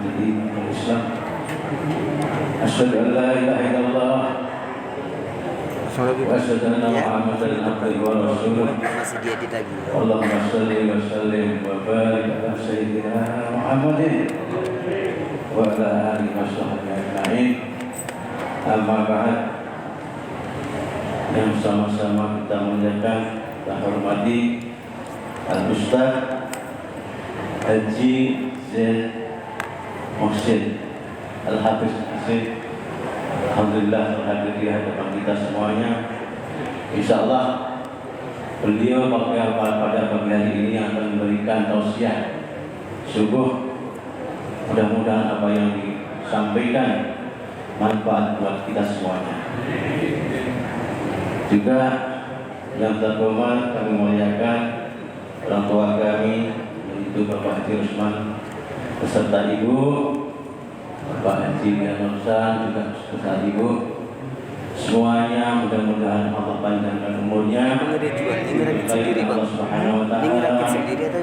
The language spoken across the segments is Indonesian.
menjadi Islam. Asyhadu an la ilaha illallah wa asyhadu anna Muhammadan abduhu wa rasuluh. Allahumma shalli wa sallim wa barik ala sayyidina Muhammadin wa ala alihi wa sahbihi ajma'in. Amma ba'd. Yang sama-sama kita muliakan, kita hormati Al-Ustaz Haji Zaid Muhsin Al-Hafiz Muhsin, alhamdulillah terhadir di hadapan kita semuanya. Insyaallah beliau pada pagi hari ini akan memberikan tausiah. Sungguh mudah-mudahan apa yang disampaikan manfaat buat kita semuanya. Juga yang terhormat kami muliakan orang tua kami, yaitu Bapak Haji Rusman beserta Ibu, Bapak Haji Yanursan juga beserta Ibu. Semuanya mudah-mudahan Allah panjangkan umurnya. Allah Subhanahu wa taala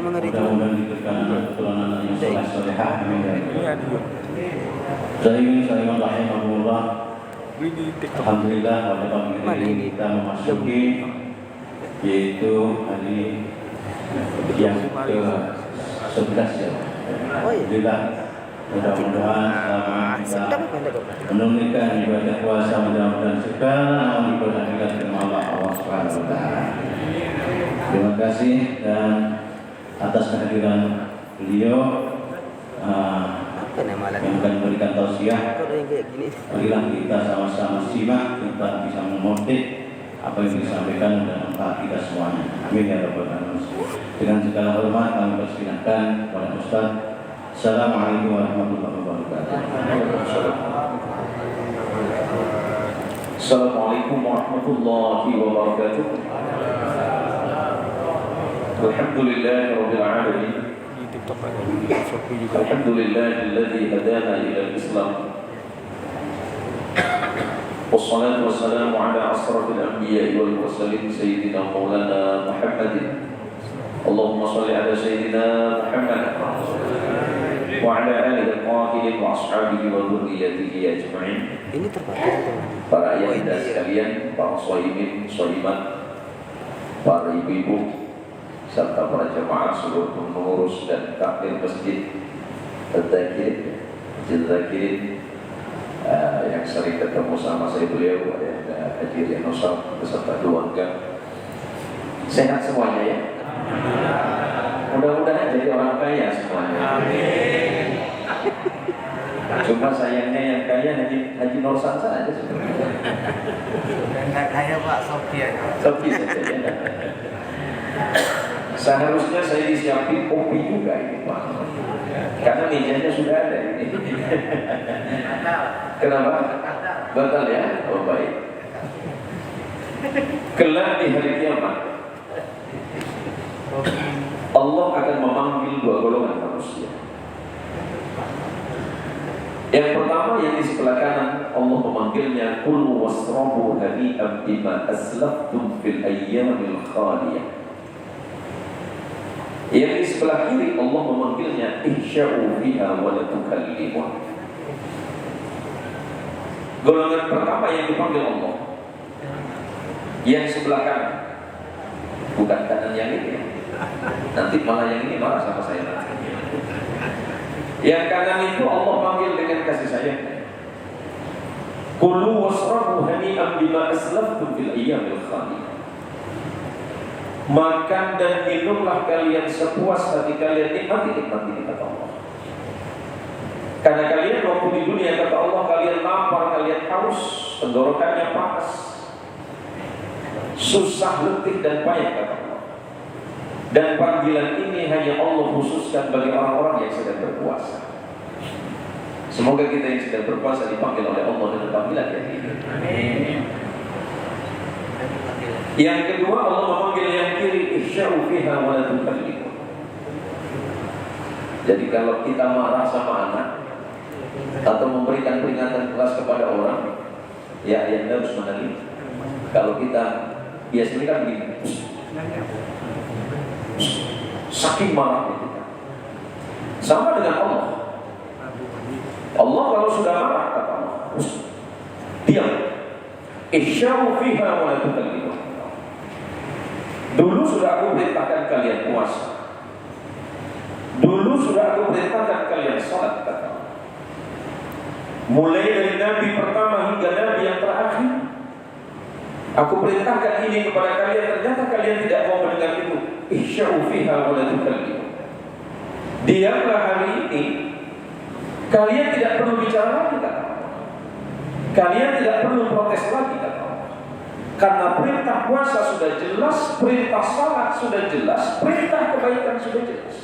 mudah-mudahan diberikan keturunan yang saleh salehah. Saya rahimahullah. Alhamdulillah pada pagi ini kita memasuki yaitu hari yang ke-11 ya. Alhamdulillah, mudah-mudahan selama kita menunaikan ibadah puasa, mudah-mudahan segala ibadah kita terima Allah Subhanahu wa taala. Terima kasih dan atas kehadiran beliau yang akan memberikan tausiah. Marilah kita sama-sama simak, kita bisa memotik apa yang disampaikan dan manfaat kita semuanya. Amin ya rabbal alamin. Dengan segala hormat kami persilahkan kepada Ustaz. Assalamualaikum warahmatullahi wabarakatuh. Assalamualaikum warahmatullahi wabarakatuh. Alhamdulillahirabbil alamin. Alhamdulillahilladzi hadana ila al-Islam. Wassalatu wassalamu ala asrafil anbiya'i wal mursalin sayyidina maulana Muhammadin. Allahumma shalli ala sayyidina Muhammad wa ala alihi al-tahirin wa ashabihi wa dhurriyyatihi ajma'in. Ini terbatas para ayah dan sekalian, para shaimin, shaimat, para ibu-ibu serta para jemaah seluruh pengurus dan takmir masjid Al-Zakirin yang sering ketemu sama saya beliau Haji Yanursan beserta keluarga. Sehat semuanya ya. Mudah-mudahan jadi orang kaya semuanya. Amin. Cuma sayangnya yang kaya Haji Nursan saja sebenarnya. Enggak kaya Pak, Sofi aja. Sofi saja ya. Seharusnya saya disiapin kopi juga ini Pak, karena mejanya sudah ada ini. Kenapa? Batal ya? Oh baik. Kelak di hari kiamat Allah akan memanggil dua golongan manusia. Yang pertama yang di sebelah kanan Allah memanggilnya kulu wasrabu hani'an bima aslaftum fil ayyamil khaliyah. Yang di sebelah kiri Allah memanggilnya ihsya'u fiha wa la tukallimun. Golongan pertama yang dipanggil Allah yang sebelah kanan, bukan kanan yang ini. Nanti malah yang ini marah sama saya nanti. Yang kanan itu Allah panggil dengan kasih sayang. Kulu wasrabu hani'an bima aslaftum fil ayyamil khaliyah. Makan dan minumlah kalian sepuas hati kalian, nikmati kata Allah. Karena kalian waktu di dunia kata Allah kalian lapar, kalian haus, tenggorokannya panas, susah, letih dan payah kata Allah. Dan panggilan ini hanya Allah khususkan bagi orang-orang yang sedang berpuasa. Semoga kita yang sedang berpuasa dipanggil oleh Allah dengan panggilan yang ini. Amin. Yang kedua Allah memanggil yang kiri ihsya'u fiha wa la tukallimun. Jadi kalau kita marah sama anak atau memberikan peringatan keras kepada orang, ya Anda harus menerima. Kalau kita biasanya kan begini, saking marahnya kita. Sama dengan Allah. Allah kalau sudah marah, kata Allah, diam. Isya'u fiha wa la tukallimu. Dulu sudah aku perintahkan kalian puasa. Dulu sudah aku perintahkan kalian salat, kata Allah. Mulai dari Nabi pertama hingga Nabi yang terakhir, aku perintahkan ini kepada kalian, ternyata kalian tidak mau mendengar itu. Isya'u fiha wa la tukallimu. Diamlah hari ini, kalian tidak perlu bicara lagi, kata Allah. Kalian tidak perlu protes lagi, kata Allah. Karena perintah puasa sudah jelas, perintah salat sudah jelas, perintah kebaikan sudah jelas.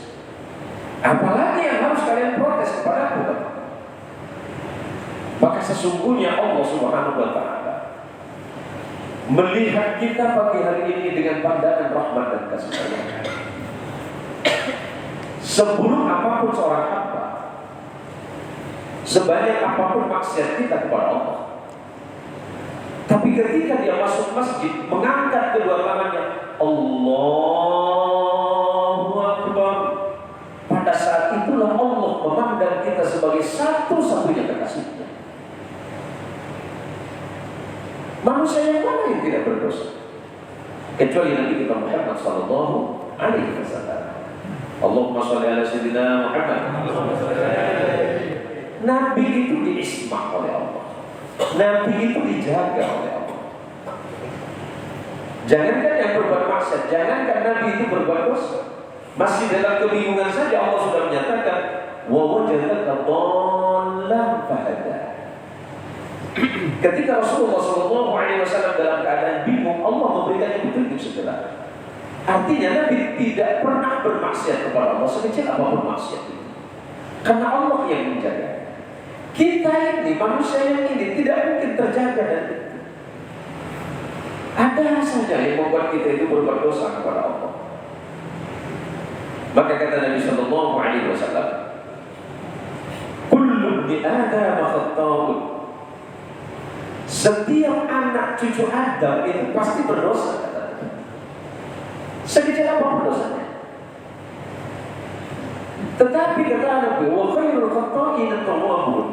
Apalagi yang harus kalian protes kepada aku, kata Allah. Maka sesungguhnya Allah Subhanahu wa Ta'ala melihat kita pagi hari ini dengan pandangan rahmat dan kasih sayang. Sebelum apapun seorang hamba, sebanyak apapun maksiat kita kepada Allah, tapi ketika dia masuk masjid, mengangkat kedua tangannya, Allahu Akbar, pada saat itulah Allah memandang kita sebagai satu-satunya kekasihnya. Manusia yang mana yang tidak berdosa? Kecuali Nabi kita Muhammad sallallahu alaihi wasallam. Allahumma shalli ala sayyidina Muhammad. Nabi itu diismah oleh Allah. Nabi itu dijaga oleh Allah. Jangankan yang berbuat maksiat, jangankan Nabi itu berbuat dosa, masih dalam kebingungan saja Allah sudah menyatakan wa wajadaka dhallan fahada. Ketika Rasulullah SAW dalam keadaan bingung, Allah memberikan petunjuk segera. Artinya Nabi tidak pernah bermaksiat kepada Allah sekecil apapun maksiat itu, karena Allah yang menjaga. Kita ini, manusia yang ini tidak mungkin terjaga dan itu. Ada saja yang membuat kita itu berbuat dosa kepada Allah. Maka kata Nabi Sallallahu Alaihi Wasallam, kullu ibni Adam khata'un. Setiap anak cucu Adam itu pasti berdosa, kata Nabi. Sekecil apapun dosanya. Tetapi kata Nabi, wa khairul khata'in at-tawwabun.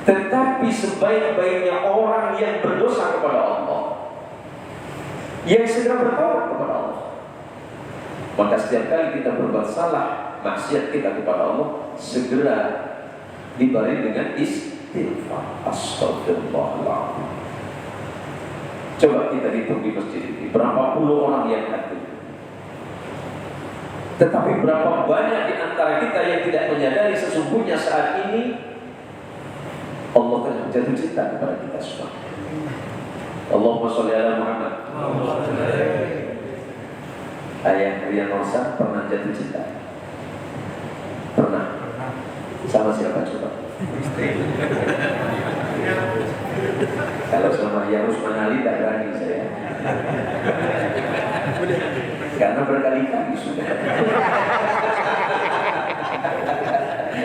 Tetapi sebaik-baiknya orang yang berdosa kepada Allah, yang segera bertobat kepada Allah. Maka setiap kali kita berbuat salah, maksiat kita kepada Allah, segera dibarengi dengan istighfar. Astagfirullahaladzim. Coba kita hitung di masjid ini, berapa puluh orang yang hadir. Tetapi berapa banyak di antara kita yang tidak menyadari sesungguhnya saat ini Allah telah jatuh cinta kepada kita semua. Allahumma sholli ala Muhammad. Ayah Rian Rosa pernah jatuh cinta? Pernah? Sama siapa coba? Kalau sama Yarus Manali tak berani saya. Karena berkali-kali sudah.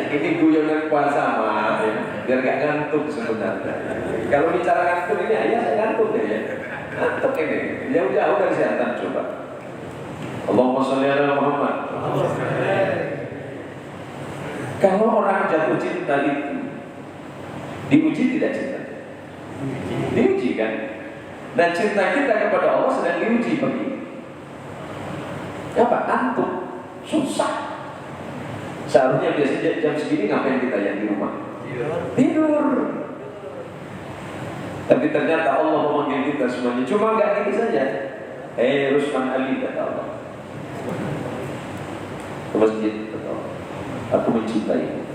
Ini guyonan puasa mah, biar gak ngantuk sebenarnya. Kalau bicara ngantuk ini ayah saya ngantuk deh ya. Ngantuk ini, jauh-jauh dari kesehatan coba. Allahumma sholli ala Muhammad. Kalau orang jatuh cinta itu diuji tidak cinta? Diuji kan? Dan cinta kita kepada Allah sedang diuji begini. Apa? Ngantuk, susah. Seharusnya biasanya jam segini ngapain kita yang di rumah? Tidur. Tapi ternyata Allah memanggil kita semuanya. Cuma nggak gitu saja. Rusman Ali kata Allah. Ke masjid kata Allah. Aku mencintai.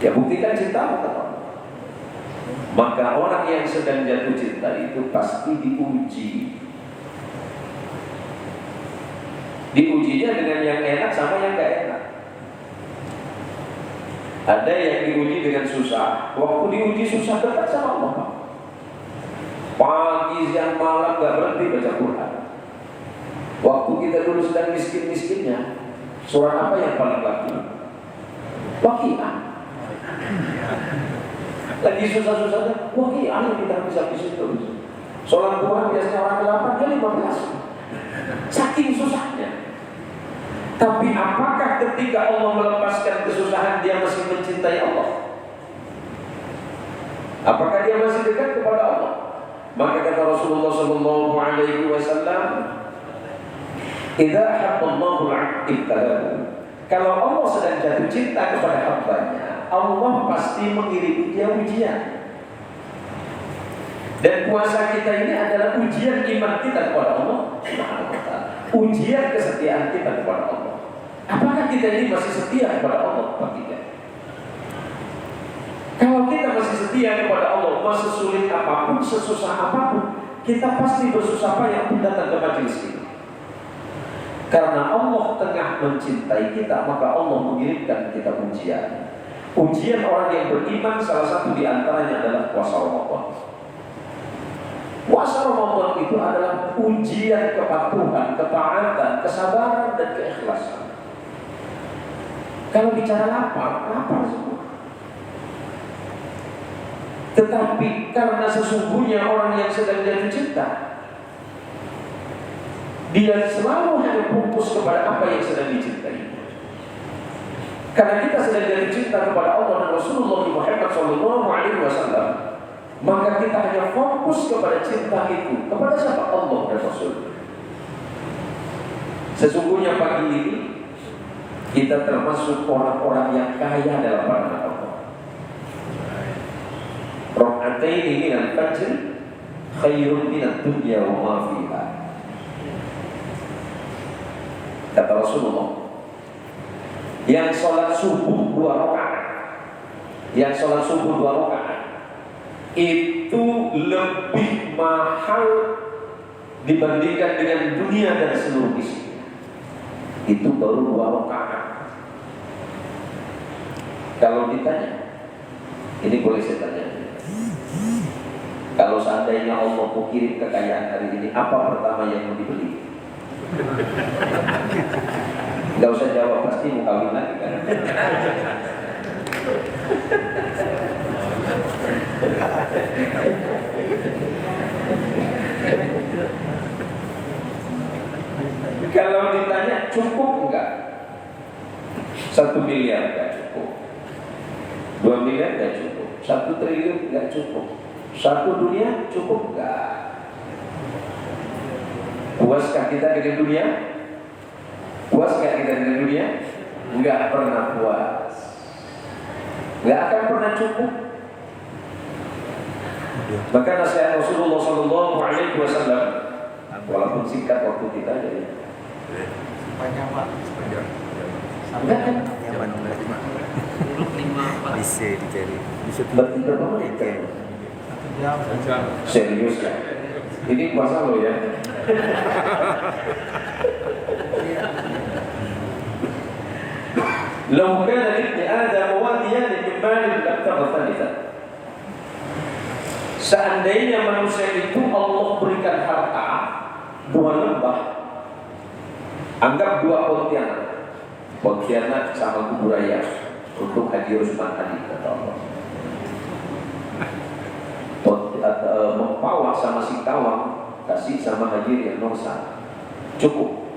Ya buktikan cintamu kata Allah. Maka orang yang sedang jatuh cinta itu pasti diuji. Diujinya dengan yang enak sama yang gak enak. Ada yang diuji dengan susah. Waktu diuji susah dekat sama Allah. Pagi, siang, malam gak berhenti baca Quran. Waktu kita dulu sedang miskin-miskinnya, surat apa yang paling laku? Waqi'ah. Lagi susah-susahnya, waqi'ah yang kita habis-habisin terus. Sholat duha biasanya orang 8, dia 15. Saking susahnya. Tapi apakah ketika Allah melepaskan kesusahan dia masih mencintai mencintai Allah? Apakah dia masih dekat kepada Allah? Maka kata Rasulullah sallallahu alaihi wasallam, "Idza ahabballahu 'abdahu." Kalau Allah sedang jatuh cinta kepada hambanya, Allah pasti mengirim dia ujian. Dan puasa kita ini adalah ujian iman kita kepada Allah Subhanahu wa ta'ala. Ujian kesetiaan kita kepada Allah. Apakah kita ini masih setia kepada Allah atau tidak? Kalau kita masih setia kepada Allah, masih sulit apapun, sesusah apapun, kita pasti bersusah payah untuk datang ke majelis ini. Karena Allah tengah mencintai kita, maka Allah mengirimkan kita ujian. Ujian orang yang beriman salah satu di antaranya adalah puasa Ramadan. Puasa Ramadan itu adalah ujian kepatuhan, ketaatan, kesabaran dan keikhlasan. Kalau bicara lapar, lapar semua. Tetapi karena sesungguhnya orang yang sedang jatuh cinta, dia selalu hanya fokus kepada apa yang sedang dicintai. Karena kita sedang jatuh cinta kepada Allah dan Rasulullah Muhammad SAW, maka kita hanya fokus kepada cinta itu. Kepada siapa? Allah dan Rasul. Sesungguhnya pagi ini kita termasuk orang-orang yang kaya dalam pandangan Allah. Raka'ataini minal fajr khairun minad dunya wa ma fiha. Kata Rasulullah, yang sholat subuh 2 rakaat, yang sholat subuh 2 rakaat itu lebih mahal dibandingkan dengan dunia dan seluruh isinya. Itu baru 2 rakaat. Kalau ditanya, ini boleh saya tanya, kalau seandainya Allah mau kirim kekayaan hari ini, apa pertama yang mau dibeli? Gak usah jawab, pasti mau kawin lagi kan. Kalau ditanya cukup enggak? 1 miliar enggak cukup, 2 miliar enggak cukup, 1 triliun enggak cukup, 1 dunia cukup enggak? Puaskah kita dengan dunia? Puaskah kita dengan dunia? Enggak pernah puas. Enggak akan pernah cukup. Maka nasihat Rasulullah SAW, walaupun singkat waktu kita jadi. Panjang Pak. Enggak kan? Bisa dicari. Bisa berapa menit? 1 jam. Serius ya? Ini puasa lo ya? Lau kana libni Adam wadiyan min malin labtagha thalithan. Seandainya manusia itu Allah berikan harta 2 lembah, anggap 2 Pontianak. Pontianak sama Kuburaya untuk Haji Rusman tadi, kata Allah. Mempawah sama Singkawang, kasih sama Haji yang Norsa. Cukup?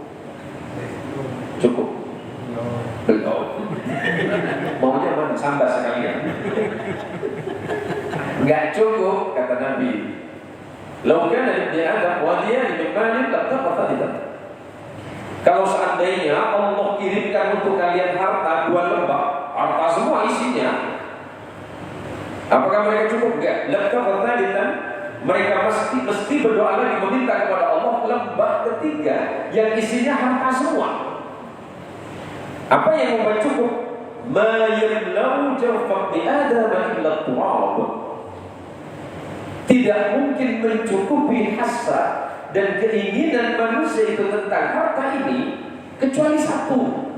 Cukup? Belum. Maunya mana? Sambal sekalian. Enggak cukup, kata Nabi. Lau kana libni Adam wadiyan min malin labtagha thalithan. Kalau seandainya Allah kirimkan untuk kalian harta 2 lembah, harta semua isinya, apakah mereka cukup? Enggak. Labtagha thalithan. Mereka mesti berdoa lagi, meminta kepada Allah lembah ketiga yang isinya harta semua. Apa yang membuat cukup? Ma yamlau jawfa bi Adam illa turab. Tidak mungkin mencukupi hasrat dan keinginan manusia itu tentang harta ini kecuali satu.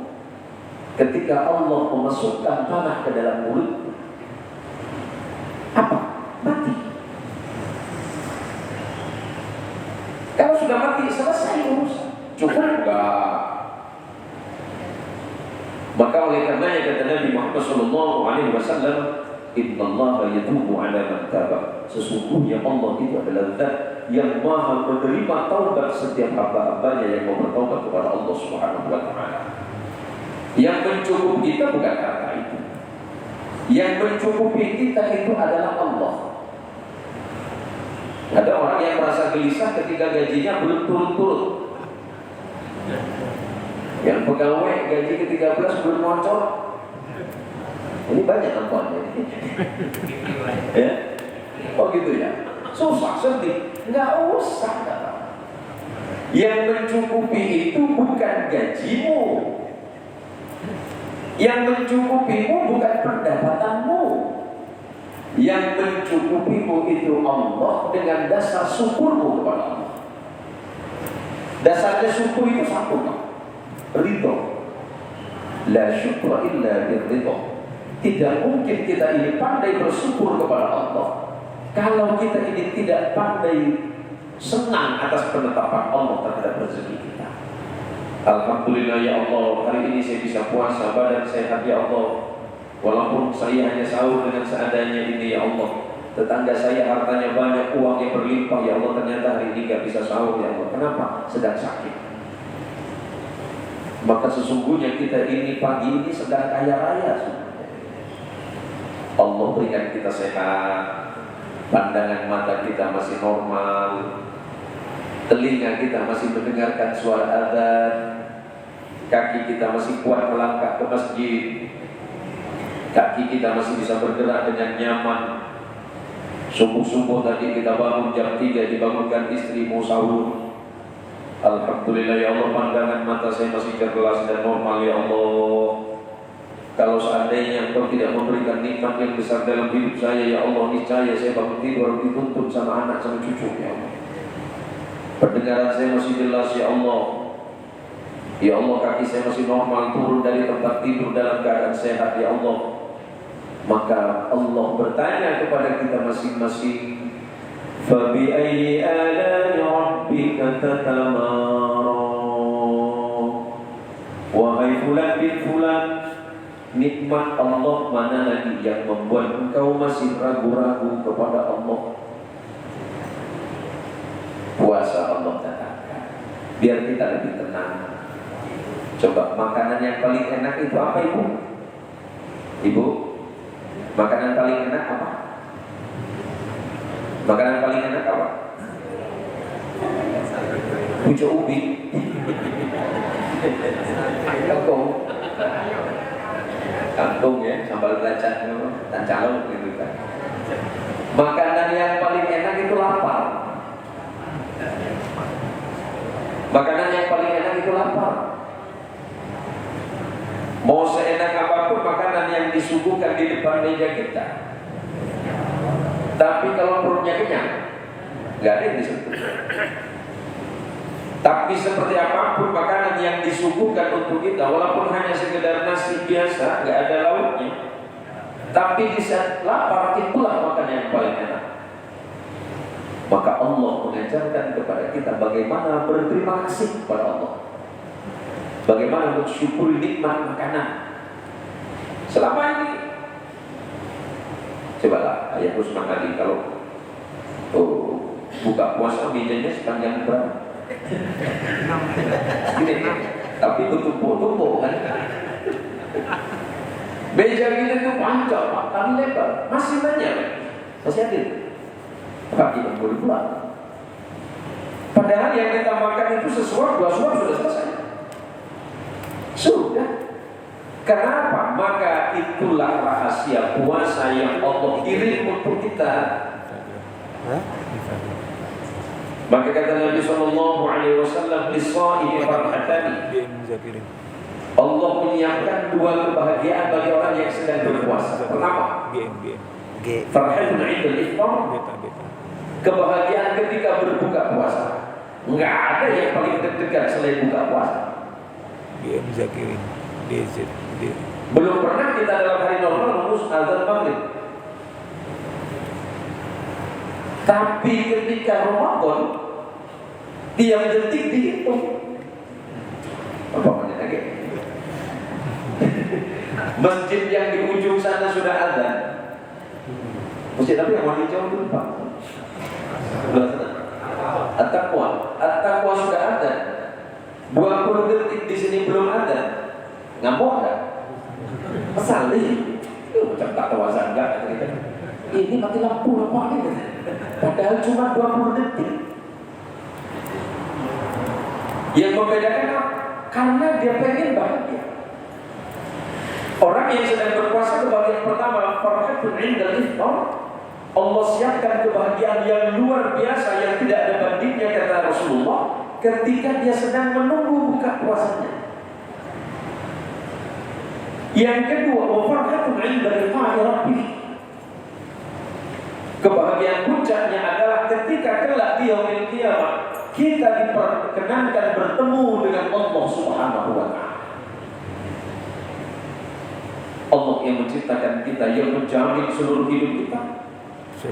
Ketika Allah memasukkan tanah ke dalam mulut, apa? Mati. Kalau sudah mati selesai urusan. Cukup enggak? Maka oleh karenanya kata Nabi Muhammad SAW, Innallaha yatubu ala man taba. Sesungguhnya Allah itu adalah zat yang maha menerima taubat setiap hamba-hambanya yang mau bertaubat kepada Allah Subhanahu wa ta'ala. Yang mencukupi kita bukan harta itu. Yang mencukupi kita itu adalah Allah. Ada orang yang merasa gelisah ketika gajinya belum turun-turun. Yang pegawai gaji ke-13 belum muncul. Ini banyak nampaknya. Ya? Oh gitu ya. Susah, sedih. Nggak usah. Yang mencukupi itu bukan gajimu. Yang mencukupimu bukan pendapatanmu. Yang mencukupimu itu Allah dengan dasar syukurmu kepada Allah. Dasarnya syukur itu satu, ridho. La syukra illa birridho. Tidak mungkin kita ini pandai bersyukur kepada Allah kalau kita ini tidak pandai senang atas penetapan Allah terhadap rezeki kita. Alhamdulillah ya Allah, hari ini saya bisa puasa, badan sehat ya Allah. Walaupun saya hanya sahur dengan seadanya ini ya Allah. Tetangga saya hartanya banyak, uangnya berlimpah ya Allah, ternyata hari ini gak bisa sahur ya Allah. Kenapa? Sedang sakit. Maka sesungguhnya kita ini pagi ini sedang kaya raya. Allah berikan kita sehat, pandangan mata kita masih normal, telinga kita masih mendengarkan suara azan, kaki kita masih kuat melangkah ke masjid, kaki kita masih bisa bergerak dengan nyaman. Subuh-subuh tadi kita bangun jam 3, dibangunkan istrimu sahur. Alhamdulillah ya Allah, pandangan mata saya masih jelas dan normal ya Allah. Kalau seandainya Engkau tidak memberikan nikmat yang besar dalam hidup saya ya Allah, niscaya saya bangun tidur dituntut sama anak sama cucu ya Allah. Pendengaran saya masih jelas ya Allah. Ya Allah, kaki saya masih normal, turun dari tempat tidur dalam keadaan sehat ya Allah. Maka Allah bertanya kepada kita masing-masing, Fabi ayyi ala'i rabbika tatamara. Wahai fulan bin fulan, nikmat Allah mana lagi yang membuat engkau masih ragu-ragu kepada Allah? Puasa Allah datangkan biar kita lebih tenang. Coba, makanan yang paling enak itu apa ibu? Ibu, makanan paling enak apa? Makanan paling enak apa? Pucuk ubi. Kangkung ya, sambal belacan, dan calon gitu kan. Makanan yang paling enak itu lapar. Makanan yang paling enak itu lapar. Mau seenak apapun makanan yang disuguhkan di depan meja kita, tapi kalau perutnya kenyang, nggak ada yang disentuh. Tapi seperti apapun makanan yang disuguhkan untuk kita, walaupun hanya sekedar nasi biasa, nggak ada lauknya, tapi di saat lapar itulah makanan yang paling enak. Maka Allah mengajarkan kepada kita bagaimana berterima kasih kepada Allah, bagaimana bersyukur nikmat makanan. Selama ini, cobalah Ayah Usman tadi kalau buka puasa mejanya sepanjang berapa? Gini, tapi tumpuk-tumpuk kan. Meja kita itu panjang, kali lebar, masih banyak, masih ada. Kaki yang boleh pulang. Padahal yang kita makan itu sesuap, dua suap sudah selesai. Sudah. Kenapa? Maka itulah rahasia puasa yang Allah kirim untuk kita. Maka kata Nabi Sallallahu Alaihi Wasallam, "Lis-shaimi farhatani." Allah menyiapkan dua kebahagiaan bagi orang yang sedang berpuasa. Pertama, farhatun 'inda al-iftar. Kebahagiaan ketika berbuka puasa. Enggak ada yang paling deg-degan selain buka puasa. Belum pernah kita dalam hari normal mengus azan maghrib. Tapi ketika Ramadan, tiap detik dihitung. Apa namanya lagi? Masjid yang di ujung sana sudah azan. Masjid tapi yang paling jauh dulu Pak. At-taqwa sudah ada. 20 detik di sini belum ada. Ngamuk enggak? Pesali. macam tak tahu azan enggak gitu. Ini mati lampu apa gitu. Padahal cuma 20 detik. Yang membedakan apa? Karena dia pengen bahagia. Orang yang sedang berpuasa kebahagiaan pertama, farhatun 'indal iftar. Allah siapkan kebahagiaan yang luar biasa yang tidak ada bandingnya kata Rasulullah ketika dia sedang menunggu buka puasanya. Yang kedua, wa farhatun 'inda liqa'i rabbih. Kebahagiaan puncaknya adalah ketika kelak di yaumil qiyamah kita diperkenankan bertemu dengan Allah Subhanahu wa taala. Allah yang menciptakan kita, yang menjamin seluruh hidup kita.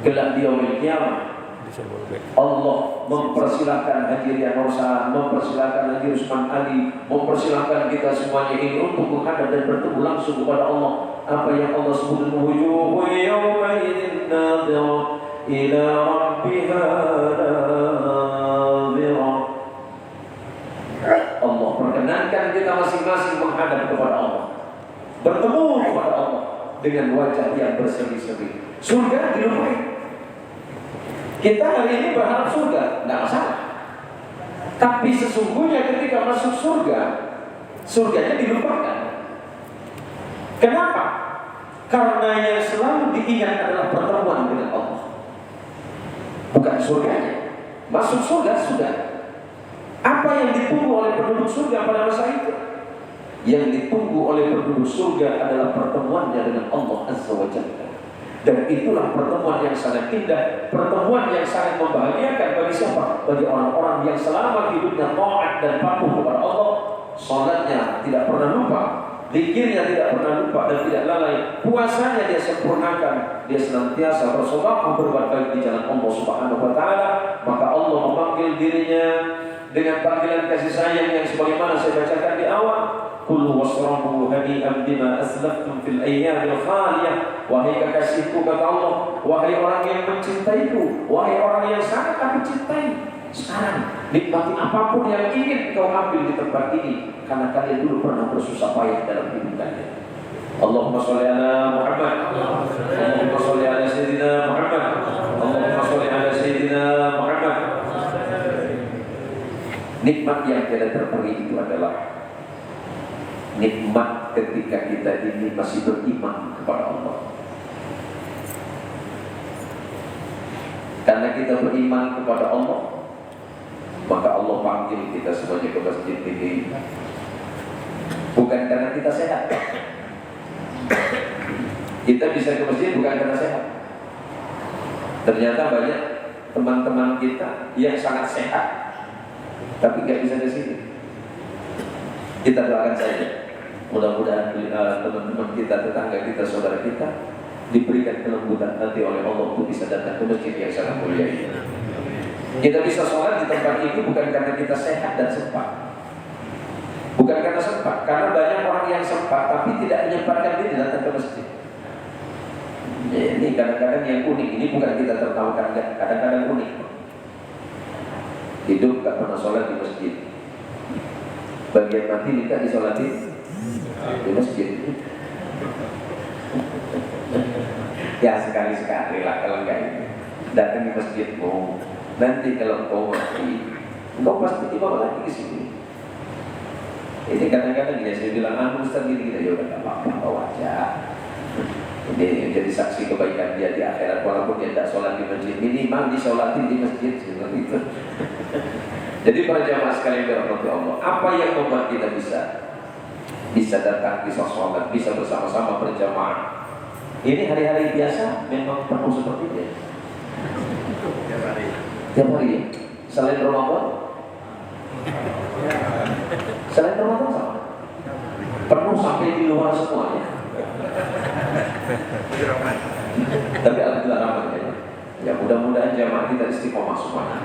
Kelak di yaumil qiyamah Allah mempersilahkan Haji Rian Rosa, mempersilahkan Haji Usman Ali, mempersilahkan kita semuanya ini untuk menghadap dan bertemu langsung kepada Allah. Apa yang Allah sebut wujuhu yawma idzin nadhirah ila rabbiha nadhirah. Allah perkenankan kita masing-masing menghadap kepada Allah, bertemu kepada Allah dengan wajah yang berseri-seri. Surga dilupain. Kita hari ini berharap surga, tidak masalah. Tapi sesungguhnya ketika masuk surga, surganya dilupakan. Kenapa? Karena yang selalu diingat adalah pertemuan dengan Allah, bukan surganya. Masuk surga sudah. Apa yang ditunggu oleh penduduk surga pada masa itu? Yang ditunggu oleh penduduk surga adalah pertemuannya dengan Allah Azza wa Jalla. Dan itulah pertemuan yang sangat indah, pertemuan yang sangat membahagiakan bagi siapa? Bagi orang-orang yang selama hidupnya taat dan patuh kepada Allah, salatnya tidak pernah lupa, zikirnya tidak pernah lupa dan tidak lalai, puasanya dia sempurnakan, dia senantiasa bersedekah berbuat baik di jalan Allah Subhanahu wa taala, maka Allah memanggil dirinya dengan panggilan kasih sayang yang sebagaimana saya bacakan di awal. Kulu wasrabu hani'an bima aslaftum fil ayyamil khaliyah. Wahai kekasihku kata Allah, wahai orang yang mencintaiku, wahai orang yang sangat aku cintai, sekarang nikmati apapun yang ingin kau ambil di tempat ini, karena kalian dulu pernah bersusah payah dalam hidup kalian. Allahumma sholli ala Muhammad, Allahumma sholli ala Sayyidina Muhammad, Allahumma sholli ala Sayyidina Muhammad. Nikmat yang tidak terperi itu adalah nikmat ketika kita ini masih beriman kepada Allah. Karena kita beriman kepada Allah, maka Allah panggil kita semuanya ke masjid ini. Bukan karena kita sehat. Kita bisa ke masjid bukan karena sehat. Ternyata banyak teman-teman kita yang sangat sehat, tapi nggak bisa ke sini. Kita doakan saja. Mudah-mudahan teman-teman kita, tetangga kita, saudara kita diberikan kelembutan hati oleh Allah untuk bisa datang ke masjid yang sangat mulia ini. Kita bisa sholat di tempat ini bukan karena kita sehat dan sempat, bukan karena sempat, karena banyak orang yang sempat tapi tidak menyempatkan diri datang ke masjid. Ini kadang-kadang yang unik, ini bukan kita tertawakan, kadang-kadang unik. Hidup gak pernah sholat di masjid, bagian mati kita disolatin di masjid. Ya sekali-sekali lah kalau enggak datang di masjidmu. Nanti kalau kau mati, kau pasti dibawa lagi ke sini. Ini kadang-kadang ya saya bilang, Ustaz ini kita ya udah gak apa-apa, bawa aja. Ini jadi saksi kebaikan dia di akhirat walaupun dia tidak sholat di masjid, minimal disolatin di masjid seperti itu. Jadi para jamaah sekalian dirahmati Allah, apa yang membuat kita bisa datang, bisa sholat, bisa bersama-sama berjamaah? Ini hari-hari biasa memang penuh seperti ini. Tiap hari, selain Ramadan, sama penuh sampai di luar semuanya. Tapi alhamdulillah ramai ya. Mudah-mudahan jamaah kita istiqomah semuanya.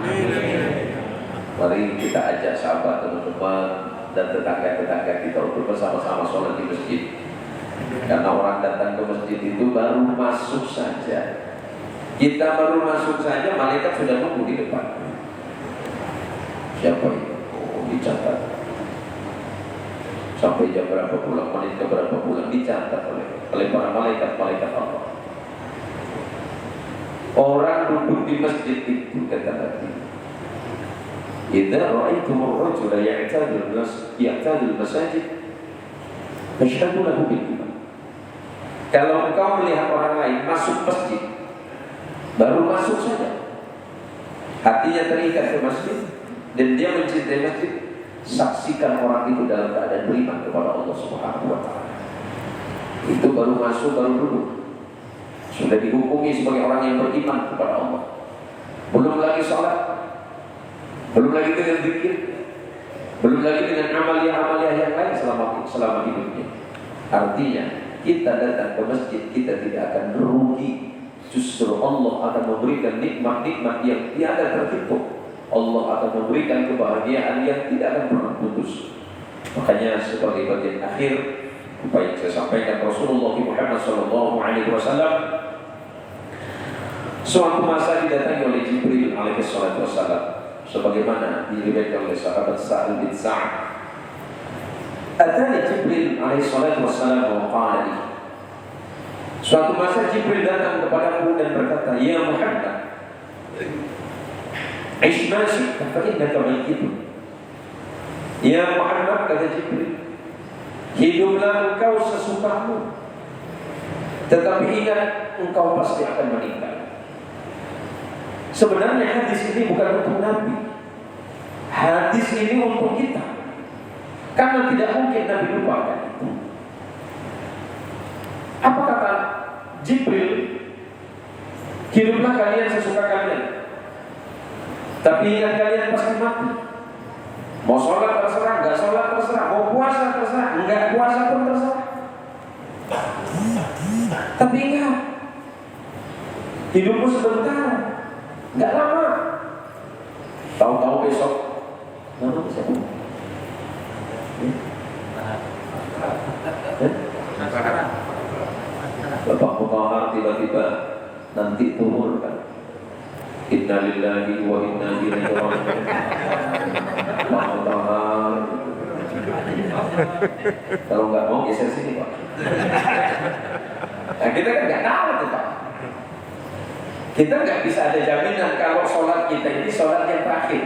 Mari kita ajak sahabat, teman-teman dan tetangga-tetangga kita untuk bersama-sama sholat di masjid. Karena orang datang ke masjid itu baru masuk saja, kita baru masuk saja, malaikat sudah nunggu di depan. Siapa itu? Oh, dicatat. sampai jam berapa pulang, menit ke berapa pulang, dicatat oleh para malaikat Allah. Orang duduk di masjid itu kata Nabi, idza ra'aitumur rajula ya'tadul masajid fashhadu lahu bil iman. Kalau engkau melihat orang lain masuk masjid, baru masuk saja, hatinya terikat ke masjid dan dia mencintai masjid, saksikan orang itu dalam keadaan beriman kepada Allah Subhanahu wa taala. Itu baru masuk, baru duduk, sudah dihukumi sebagai orang yang beriman kepada Allah. Belum lagi sholat, belum lagi dengan zikir, belum lagi dengan amalia-amalia yang lain selama hidupnya. Artinya kita datang ke masjid, kita tidak akan merugi. Justru Allah akan memberikan nikmat-nikmat yang tiada terhitung. Allah akan memberikan kebahagiaan yang tidak akan pernah putus. Makanya sebagai bagian akhir apa yang saya sampaikan, Rasulullah Muhammad SAW suatu masa didatangi oleh Jibril alaihi salatu wassalam, sebagaimana diriwayatkan oleh sahabat Sa'ad bin Sa'ad. Atani Jibril alaihi salatu wassalam wa qala li. Suatu masa Jibril datang kepadaku dan berkata, "Ya Muhammad, ish ma syi'ta fa innaka mayyitun." Ya Muhammad, kata Jibril, hiduplah engkau sesukamu, tetapi ingat engkau pasti akan meninggal. Sebenarnya hadis ini bukan untuk Nabi, hadis ini untuk kita, karena tidak mungkin Nabi lupakan itu. Apa kata Jibril? Hiduplah kalian sesuka kalian, tapi ingat kalian pasti mati. Mau sholat terserah, nggak sholat terserah, mau puasa terserah, nggak puasa pun terserah. Tapi ingat, hidupmu sebentar, nggak lama. Tahu-tahu besok, nama siapa? Bapak Mutahar tiba-tiba nanti turun kan, inna lillahi wa inna ilaihi raji'un. Pak Mutahar, kalau nggak mau geser sini Pak. Nah, kita kan nggak tahu tuh Pak. Kita nggak bisa ada jaminan kalau sholat kita ini sholat yang terakhir.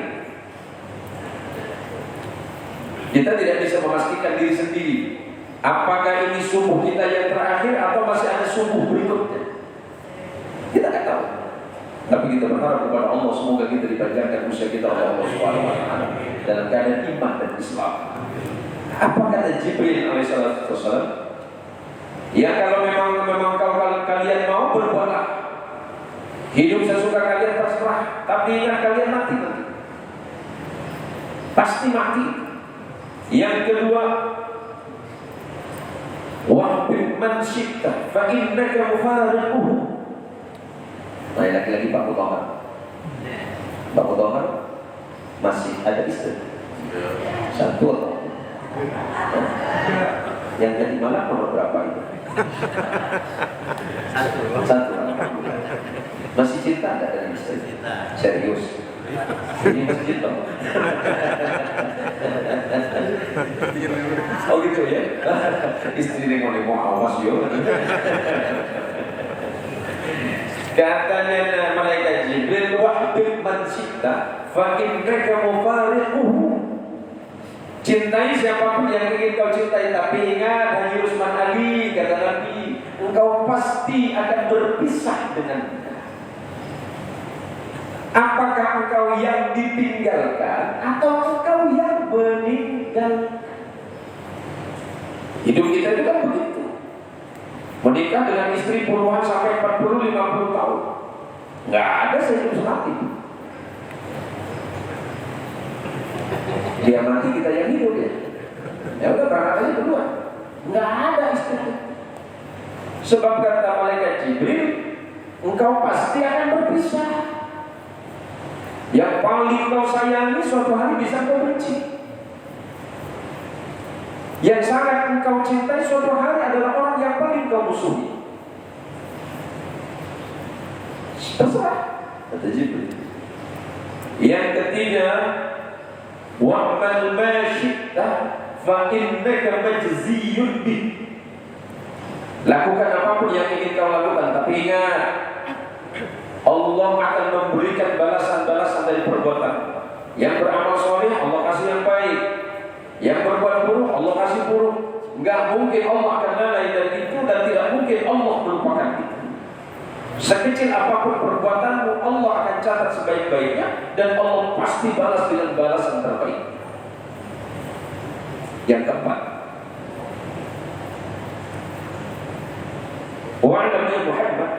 Kita tidak bisa memastikan diri sendiri, apakah ini subuh kita yang terakhir atau masih ada subuh berikutnya. Kita nggak tahu. Tapi kita berharap kepada Allah, semoga kita dipanjangkan usia kita oleh Allah Subhanahu wa taala dalam keadaan iman dan Islam. Apa kata Jibril alaihissalam? Ya, kalau memang kalian mau, berbuatlah. Hidup sesuka kalian terserah, tapi ingat kalian mati nanti. Pasti mati. Yang kedua, wahbib man syi'ta fa innaka mufariquhu. Nah, lagi-lagi Pak Mutahar. Pak Mutahar masih ada istri? Satu atau? Yang jadi malam nomor berapa itu? Satu. Masih cinta ada dari istri? Serius? Ini masjid loh. Oh gitu ya? Istri ini mau awas yo. Katanya malaikat Jibril, wahbib man syi'ta fa innaka mufariquhu. Cintai siapapun yang ingin kau cintai, tapi ingat Haji Usman Ali, kata Nabi, engkau pasti akan berpisah dengan. Apakah engkau yang ditinggalkan atau engkau yang meninggalkan? Hidup kita itu kan begitu. Menikah dengan istri puluhan sampai 40-50 tahun, nggak ada sehidup semati. Dia mati, kita yang hidup ya. Ya udah berangkat aja duluan. Nggak ada istilah. Sebab kata malaikat Jibril, engkau pasti akan berpisah. Yang paling kau sayangi suatu hari bisa kau benci. Yang sangat engkau cintai suatu hari adalah orang yang paling kau musuhi. Terserah, kata Jibril. Yang ketiga, wa'mal ma syi'ta fa innaka majziyun bih. Lakukan apapun yang ingin kau lakukan, tapi ingat, Allah akan memberikan balasan-balasan dari perbuatan. Yang beramal soleh Allah kasih yang baik, yang berbuat buruk Allah kasih buruk. Enggak mungkin Allah akan lalai dari itu, dan tidak mungkin Allah melupakan itu. Sekecil apapun perbuatanmu, Allah akan catat sebaik-baiknya, dan Allah pasti balas dengan balasan terbaik. Yang keempat, wa'lam ya Muhammad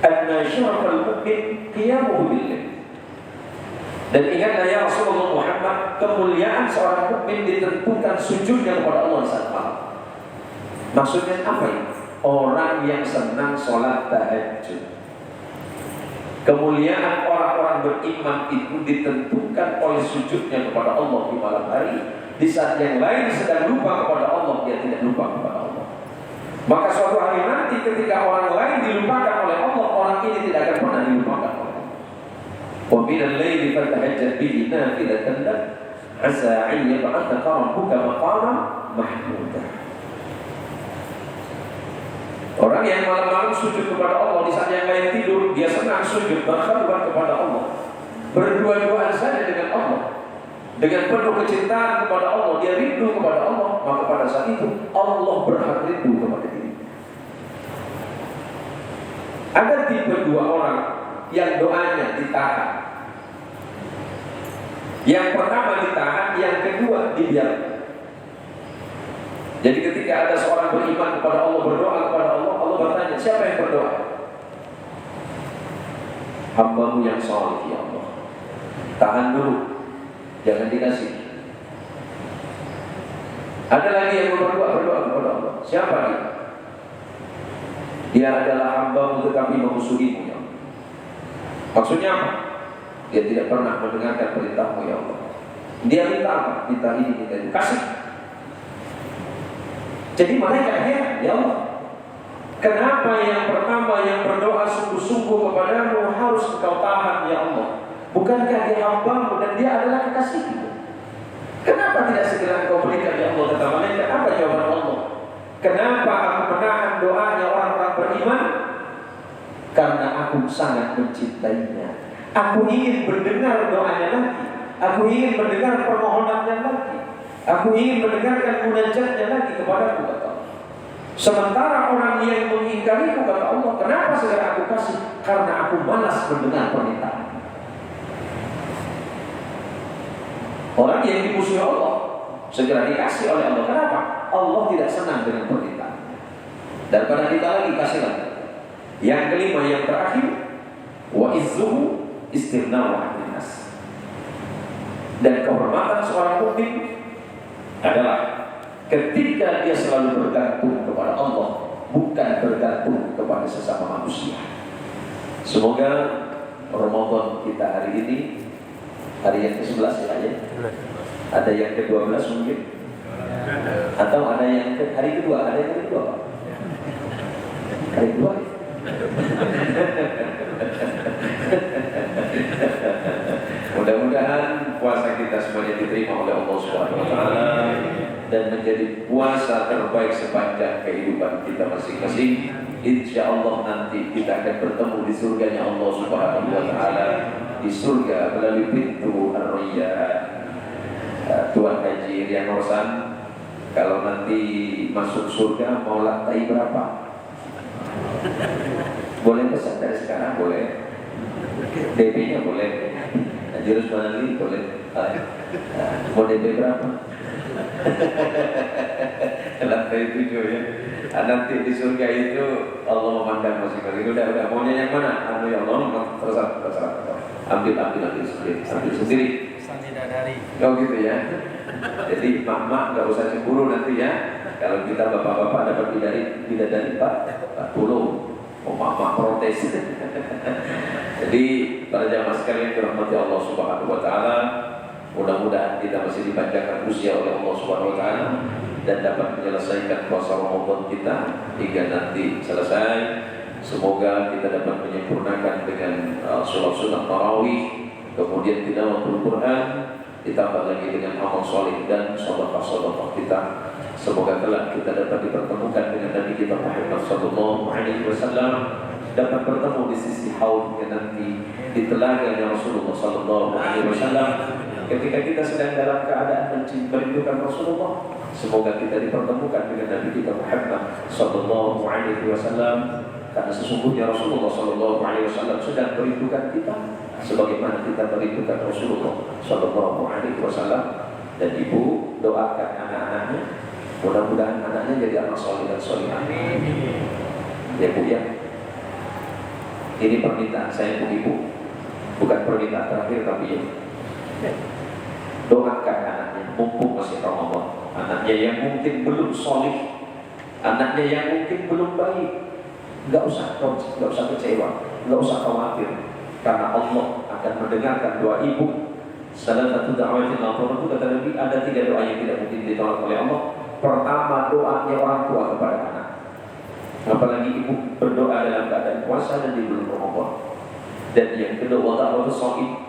anna syarafal mu'min qiyamuhu billah. Dan ingatlah ya Rasulullah Muhammad, kemuliaan seorang mukmin ditentukan sujudnya kepada Allah saat malam. Maksudnya apa ini? Orang yang senang sholat tahajud. Kemuliaan orang-orang beriman itu ditentukan oleh sujudnya kepada Allah di malam hari. Di saat yang lain sedang lupa kepada Allah, dia tidak lupa kepada Allah. Maka suatu hari nanti ketika orang lain dilupakan oleh Allah, orang ini tidak akan pernah dilupakan oleh Allah. Wa minal laili fatahajjad bihi nafilatan lak asa an yab'athaka rabbuka maqaman mahmuda. Orang yang malam-malam sujud kepada Allah, di saat yang lain tidur, dia senang sujud berkhidmat kepada Allah, berdua-duaan saja dengan Allah, dengan penuh kecintaan kepada Allah, dia rindu kepada Allah. Maka pada saat itu Allah berhak rindu kepada diri. Ada tipe dua orang yang doanya ditahan. Yang pertama ditahan, yang kedua dibiarkan. Jadi ketika ada seorang beriman kepada Allah, berdoa kepada Allah, Allah bertanya, siapa yang berdoa? Hamba-Mu yang saleh ya Allah. Tahan dulu, jangan dikasih. Ada lagi yang berdoa kepada Allah. Siapa dia? Dia adalah hamba-Mu tetapi memusuhi-Mu ya Allah. Maksudnya apa? Dia tidak pernah mendengarkan perintah-Mu ya Allah. Dia minta apa? Minta ini, minta itu. Kasih. Jadi mereka heran, ya Allah, kenapa yang pertama yang berdoa sungguh-sungguh kepadamu harus Engkau tahan ya Allah? Bukankah dia hamba-Mu dan dia adalah kekasih-Mu? Kenapa tidak segera Engkau berikan ya Allah? Kata mereka, apa jawaban Allah? Kenapa aku menahan doanya orang-orang beriman? Karena aku sangat mencintainya. Aku ingin mendengar doanya lagi. Aku ingin mendengar permohonannya lagi. Aku ingin mendengarkan munajatnya lagi kepadaku, kata Allah. Sementara orang yang mengingkariku, kata Allah, kenapa segera aku kasih? Karena aku malas mendengar permintaan. Orang yang dimusuhi Allah segera dikasih oleh Allah. Kenapa? Allah tidak senang dengan permintaan. Daripada kita lagi kasih lagi. Yang kelima, yang terakhir, wa izzuhu istighna'u 'anil nas. Dan kehormatan seorang mukmin adalah ketika dia selalu bergantung kepada Allah, bukan bergantung kepada sesama manusia. Semoga Ramadan kita hari ini, hari yang ke-11 ya, ada yang ke-12 mungkin, atau ada yang hari kedua, ada yang kedua Pak? Hari kedua ya? Mudah-mudahan puasa kita semuanya diterima oleh Allah Subhanahu wa taala dan menjadi puasa terbaik sepanjang kehidupan kita masing-masing. Insyaallah nanti kita akan bertemu di surganya Allah Subhanahu wa taala, di surga melalui pintu Ar-Rayyan. Tuan Haji Rian Rosan, kalau nanti masuk surga mau lantai berapa? Boleh pesan dari sekarang, boleh. DP-nya boleh. Jurus Manali boleh. Mau DP berapa? Lantai 7 ya. Nanti di surga itu Allah memandang masing-masing. Udah maunya yang mana? Anu ya Allah, terserah. Ambil sendiri. Pesan bidadari. Oh gitu ya. Jadi mak nggak usah cemburu nanti ya. Kalau kita bapak-bapak dapat bidadari 40. Mak protes. Jadi para jamaah sekalian dirahmati Allah Subhanahu wa taala, mudah-mudahan kita masih dipanjangkan usia oleh Allah Subhanahu wa taala dan dapat menyelesaikan puasa Ramadan kita hingga nanti selesai. Semoga kita dapat menyempurnakan dengan sholat sunat tarawih, kemudian tilawatul Quran, ditambah lagi dengan amal soleh dan sedekah kita. Semoga kelak kita dapat dipertemukan dengan Nabi kita Muhammad sallallahu alaihi wasallam, dapat bertemu di sisi haudnya nanti, di telaganya Rasulullah sallallahu alaihi wasallam. Ketika kita sedang dalam keadaan merindukan Rasulullah, semoga kita dipertemukan dengan Nabi kita Muhammad sallallahu alaihi wasallam, karena sesungguhnya Rasulullah sallallahu alaihi wasallam sedang merindukan kita sebagaimana kita merindukan Rasulullah sallallahu alaihi wasallam. Dan ibu doakan anak-anaknya, mudah-mudahan anaknya jadi anak soleh dan solehah. Ya Bu ya. Ini permintaan saya untuk ibu, bukan permintaan terakhir tapi ya. Doakan anaknya, mumpung masih Ramadan. Anaknya yang mungkin belum soleh, anaknya yang mungkin belum baik, nggak usah kecewa, nggak usah khawatir, karena Allah akan mendengarkan doa ibu. Salah satu da'watin al-Qur'an itu kata Nabi, ada 3 doa yang tidak mungkin ditolak oleh Allah. Pertama, doanya orang tua kepada anak. Apalagi ibu berdoa dalam keadaan puasa dan di bulan Ramadan. Dan yang kedua, da'watus shaim.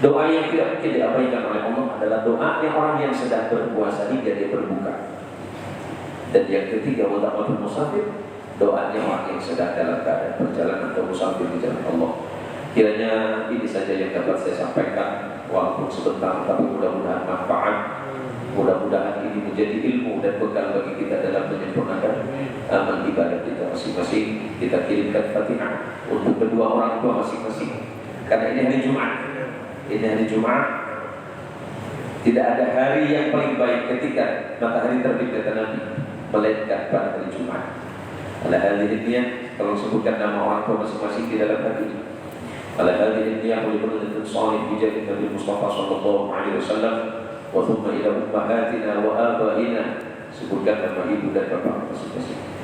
Doa yang tidak mungkin diabaikan oleh Allah adalah doanya orang yang sedang berpuasa hingga dia berbuka. Dan yang ketiga, da'watul musafir, doanya orang yang sedang dalam keadaan perjalanan atau musafir di jalan Allah. Kiranya ini saja yang dapat saya sampaikan, walaupun sebentar, tapi mudah-mudahan manfaat. Mudah-mudahan ini menjadi ilmu dan bekal bagi kita dalam menyempurnakan amal ibadah kita masing-masing. Kita kirimkan Fatihah untuk kedua orang tua masing-masing, karena ini hari Jumat. Ini hari Jumat. Tidak ada hari yang paling baik ketika matahari terbit kata Nabi, melainkan pada hari Jumat. Ala hadhihi niyyah, kalau sebutkan nama orang tua masing-masing di dalam hati. Ala hadhihi niyyah wa likulli salih bi jaddi Nabi Mustafa sallallahu alaihi wasallam wa thumma ila ummahatina wa abaina. Sebutkan nama ibu dan bapak masing-masing.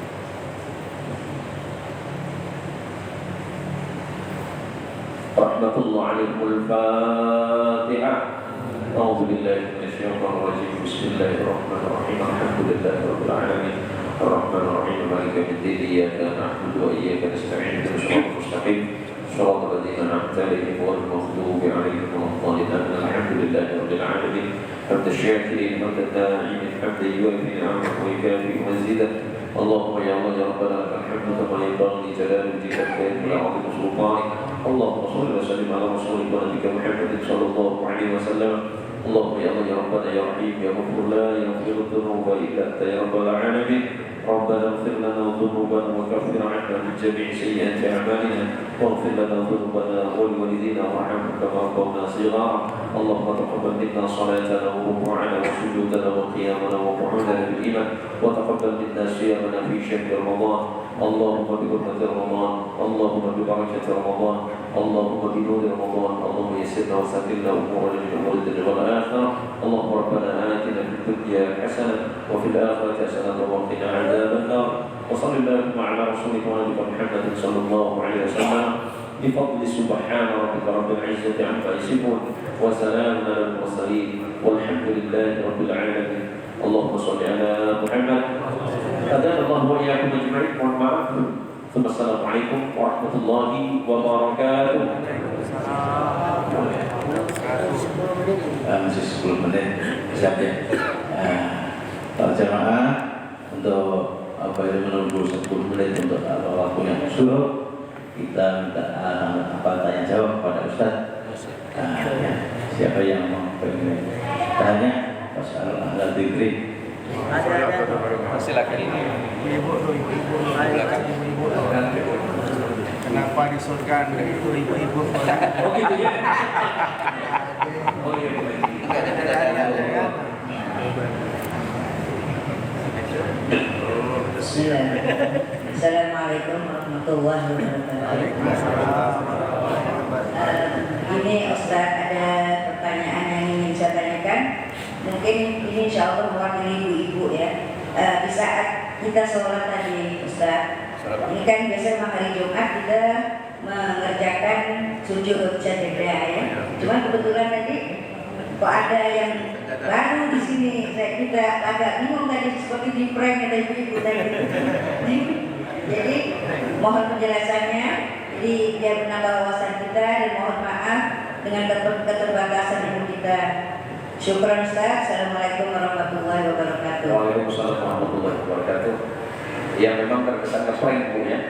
Rahmatullah alaihimul Fatihah. A'udzu billahi minasyaitonir rajim. Bismillahirrahmanirrahim. Alhamdulillahi rabbil alamin. Ar-Rahmanir Rahim. Maliki yaumiddin. Iyyaka na'budu wa iyyaka nasta'in. Ihdinas siratal mustaqim. Shiratal ladzina an'amta 'alaihim ghairil maghdubi 'alaihim waladdallin. Alhamdulillahi rabbil alamin. Hamdan syakirin, hamdan na'imin, hamdan yuwafi ni'amahu wa yukafi mazidah. Allahumma ya Allah ya Rabbana lakal hamdu kama yanbaghi li jalali wajhika wa 'azimi sultanik. Allahumma shalli wa sallim ala rasulika wa nabiyyika Muhammadin sallallahu alaihi wasallam. Allahumma ya Allah ya Rabbana ya Rahim ya Ghafur la yaghfiru dhunuba illa anta ya rabbal alamin. Rabbana ighfir lana dhunubana wa kaffir 'anna min jami'i sayyi'ati a'malina waghfir lana dhunubana wa liwalidina warhamhum kama rabbawna shighara. Allahumma taqabbal minna salatana wa ruku'ana wa sujudana wa qiyamana wa qu'udana bil iman wa taqabbal minna siyamana fi shahri Ramadan. Allahumma bi hurmati Ramadan, Allahumma bi barakati Ramadan, Allahumma bi nuri Ramadan, Allahumma yassirna wa sahhilna umurana min al-dunya wal akhirah. Allahumma rabbana atina fid dunya hasanah wa fil akhirati hasanah wa qina 'adzaban nar. Wa sallallahu ala rasulika wa nabiyyika Muhammadin sallallahu alaihi wasallam. Bi fadli subhana rabbika rabbil 'izzati 'amma yasifun wa salamun 'alal mursalin walhamdulillahi rabbil 'alamin. Allahumma shalli ala Muhammad. Adana Allah wa iyyakum ajma'in. Mohon maaf. Assalamualaikum warahmatullahi wabarakatuh. Masih 10 menit saja. Para jemaah, untuk menunggu 10 menit untuk waktu yang suruh, kita minta tanya jawab kepada Ustaz. Siapa yang mau tanya? Masalah ahli dzikri. Silakan. Ibu. Kenapa disurkan ibu-ibu? Oh gitu ya. Oh iya. Assalamualaikum warahmatullahi wabarakatuh. Ini Ustaz, ada pertanyaan yang ingin saya tanyakan. Mungkin ini insya Allah mewakili ibu-ibu ya. Di saat kita sholat tadi Ustaz, ini kan biasa memang hari Jumat kita mengerjakan sujud sajdah ya. Cuman kebetulan tadi kok ada yang baru di sini, kita agak bingung tadi seperti di prank ada ibu-ibu tadi. Jadi mohon penjelasannya. Jadi biar menambah wawasan kita dan mohon maaf dengan keterbatasan ilmu kita. kita. Syukran Ustaz. Assalamualaikum warahmatullahi wabarakatuh. Waalaikumsalam warahmatullahi wabarakatuh. Ya memang terkesan ngeprank Bu ya.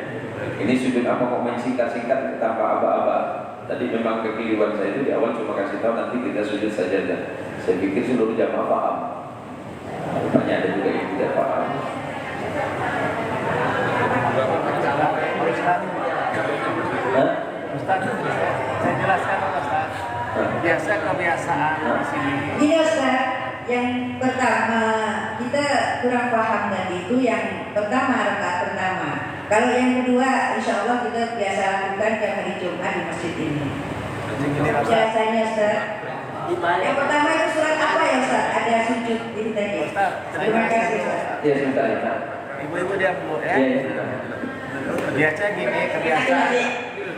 Ini sujud apa kok main singkat-singkat tanpa aba-aba. Tadi memang kekeliruan saya itu di awal cuma kasih tahu nanti kita sujud sajadah. Saya pikir seluruh jamaah paham. Rupanya ada juga yang tidak paham. Ustaz, saya jelaskan Ustaz. Biasa kebiasaan di sini. Gini Ustaz, yang pertama kita kurang paham tadi itu yang pertama rakaat pertama. Kalau yang kedua, insya Allah kita biasa lakukan tiap hari Jumat di masjid ini. Biasanya Ustaz. Yang pertama itu surat apa ya Ustaz? Ada sujud ini tadi. Terima kasih Ustaz. Ya sebentar ya. Ibu-ibu diam Bu ya. Ya. Biasa gini kebiasaan.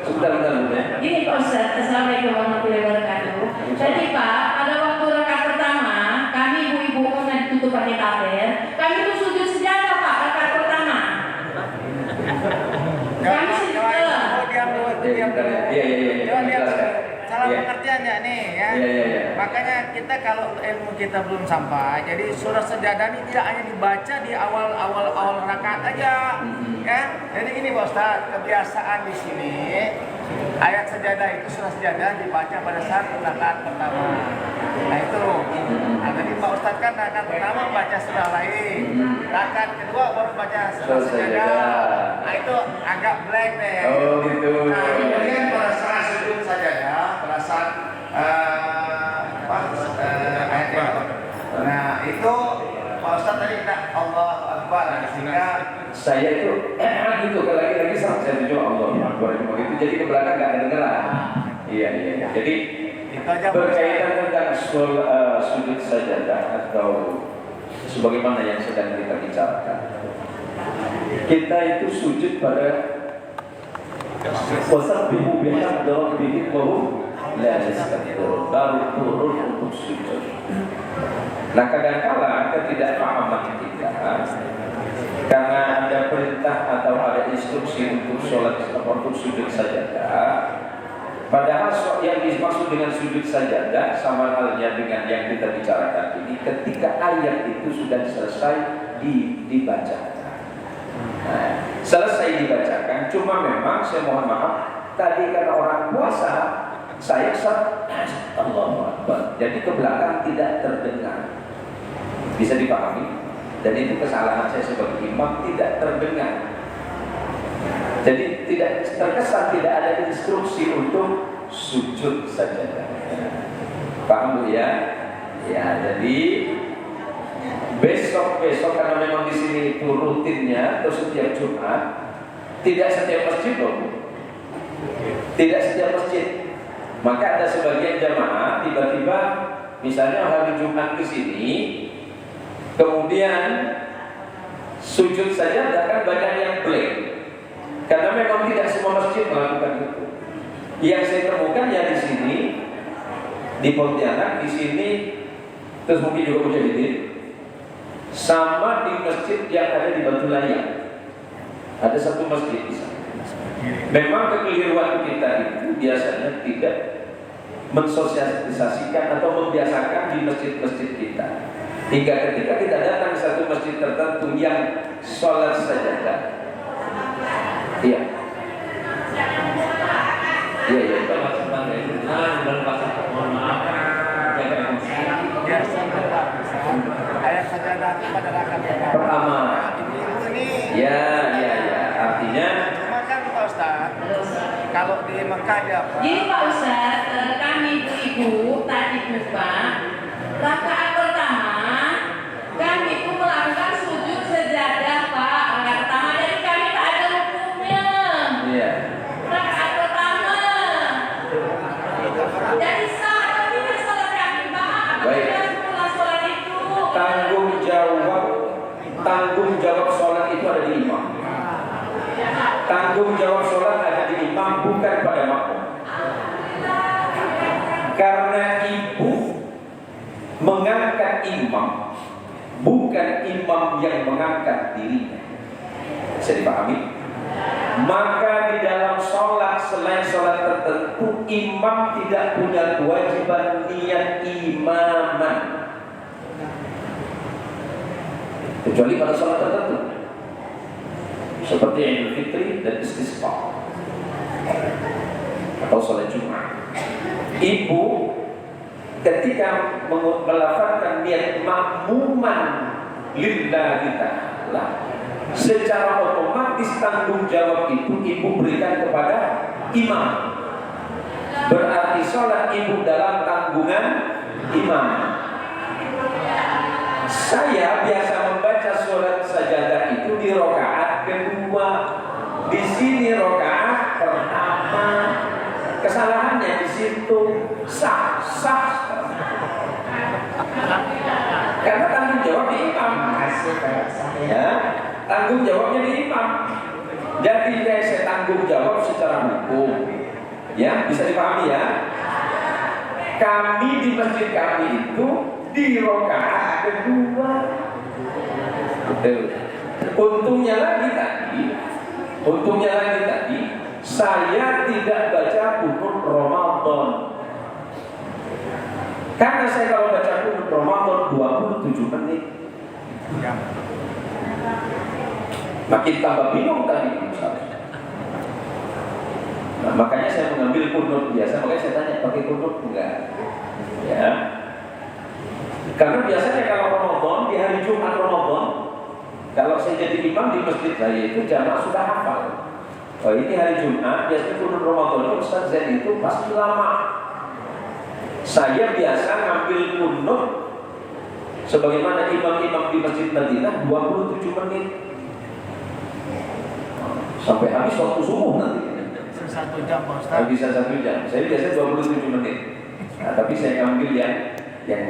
Sebentar ya. Gini Pak Ustaz, Assalamualaikum warahmatullahi wabarakatuh. Jadi Pak, pada waktu rakaat pertama, kami ibu-ibu yang ditutup pakai tabir, kami itu sujud sejadah Pak, rakaat pertama. Kami sujud. Diam dulu. Iya. Salah pengertiannya nih ya. Iya. Makanya kita kalau ilmu kita belum sampai, jadi surah sejadah ini tidak hanya dibaca di awal rakaat aja, ya. Jadi ini Pak Ustaz, kebiasaan di sini ayat sejadah itu surah sejadah dibaca pada saat rakaat pertama. Nah itu. Nah tadi Pak Ustaz kan rakaat pertama baca surah lain, rakaat kedua baru baca surah sejadah. Nah itu agak blank deh. Oh gitu. Nah kemudian pada saat sujud sajadah, pada saat ayat itu. Nah itu Pak Ustaz tadi nak Allah Akbar, sehingga Saya itu gitu lagi-lagi sama saya tujuh Allah Akbar begitu. Jadi ke belakang nggak kedengeran. Iya. Jadi itu aja berkaitan tentang sujud sajadah atau sebagaimana yang sedang kita bicarakan. Kita itu sujud pada wasabbihu bihamdi rabbihim wa hum la yastakbirun. Baru turun untuk sujud. Nah kadang-kala ketidakpahaman kita karena ada perintah atau ada instruksi untuk sholat untuk sujud sajadah, padahal yang dimaksud dengan sujud sajadah sama halnya dengan yang kita bicarakan ini ketika ayat itu sudah selesai dibacakan. Nah, selesai dibacakan, cuma memang saya mohon maaf tadi karena orang puasa saya Allahu Akbar, jadi ke belakang tidak terdengar. Bisa dipahami? Dan itu kesalahan saya sebagai imam, tidak terdengar. Jadi tidak terkesan tidak ada instruksi untuk sujud sajadah. Paham Bu ya? Ya, jadi besok karena memang di sini itu rutinnya atau setiap Jumat, tidak setiap masjid loh. Tidak setiap masjid. Maka ada sebagian jamaah tiba-tiba misalnya hari Jumat di sini, kemudian sujud saja kan banyak yang blank. Karena memang tidak semua masjid melakukan itu. Yang saya temukan ya di sini, di Pontianak, di sini, terus mungkin juga Mujahidin, sama di masjid yang ada di Batu Layang. Ada satu masjid di sana. Memang kekeliruan kita itu biasanya tidak mensosialisasikan atau membiasakan di masjid-masjid kita. Hingga ketika kita datang ke satu masjid tertentu yang sholat sajadah, iya, ayat sajadah pada rakaat pertama. ini. Ya, artinya. Cuma kan Pak Ustaz, kalau di Mekah ya Pak. Jadi Pak Ustaz, kami ibu-ibu tadi lupa rakaat pertama kami itu melakukan sujud sejadah Pak. Rakaat pertama jadi kami tak ada rukunnya. Iya. Rakaat pertama. Jadi sah atau tidak salat kami Pak? Baik. Apabila sholat itu Tanggung jawab sholat itu ada di imam. Tanggung jawab sholat ada di imam, bukan pada makmum. Karena ibu mengangkat imam, bukan imam yang mengangkat dirinya. Bisa dipahami? Maka di dalam sholat selain sholat tertentu imam tidak punya kewajiban niat imaman kecuali pada sholat tertentu seperti Idul Fitri dan Istisqa atau sholat Jumat. Ibu ketika melafazkan niat makmuman lillahi ta'ala, secara otomatis tanggung jawab itu ibu berikan kepada imam. Berarti sholat ibu dalam tanggungan imam. Saya biasa membaca sholat sajadah itu di rakaat kedua. Di sini rakaat pertama. Kesalahannya di situ sah. Karena tanggung jawab di imam. Ya, tanggung jawabnya di imam. Jadi saya tanggung jawab secara hukum. Ya, bisa dipahami ya. Kami di masjid kami itu di rakaat kedua. Betul. Untungnya lagi tadi saya tidak baca kunut Ramadan. Karena saya kalau baca kunut Ramadan 27 menit. Makin tambah bingung tadi. Nah, makanya saya mengambil kunut biasa. Makanya saya tanya pakai kunut enggak? Ya. Karena biasanya kalau Ramadan di hari Jumat Ramadan, kalau saya jadi imam di masjid saya itu jamaah sudah hafal. Oh ini hari Jumat, biasanya kunut Ramadan itu Ustaz Zain itu pasti lama. Saya biasa ngambil kunut sebagaimana imam-imam di Masjid Madinah 27 menit sampai habis waktu subuh nanti. 1 jam Pak Ustaz. Bisa 1 jam. Saya biasa 27 menit. Nah, tapi saya ambil yang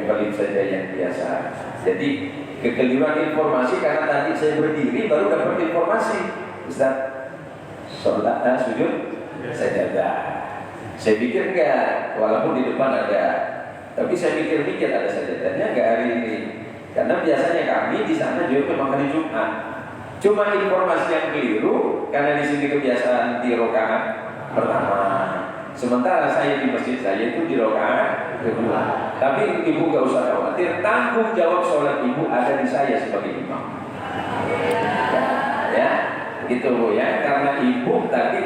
paling saja yang biasa. Jadi kekeliruan informasi karena tadi saya berdiri baru dapat informasi. Ustaz, sholat sujud sajadah. Saya pikir enggak, walaupun di depan ada. Tapi saya pikir-pikir ada sajadahnya enggak hari ini. Karena biasanya kami di sana juga memang hari Jumat. Cuma informasi yang keliru karena di sini kebiasaan di rakaat pertama. Sementara saya di masjid saya itu di rakaat kedua. Tapi ibu gak usah khawatir, tanggung jawab sholat ibu ada di saya sebagai imam. Ya, gitu Bu ya. Karena ibu tadi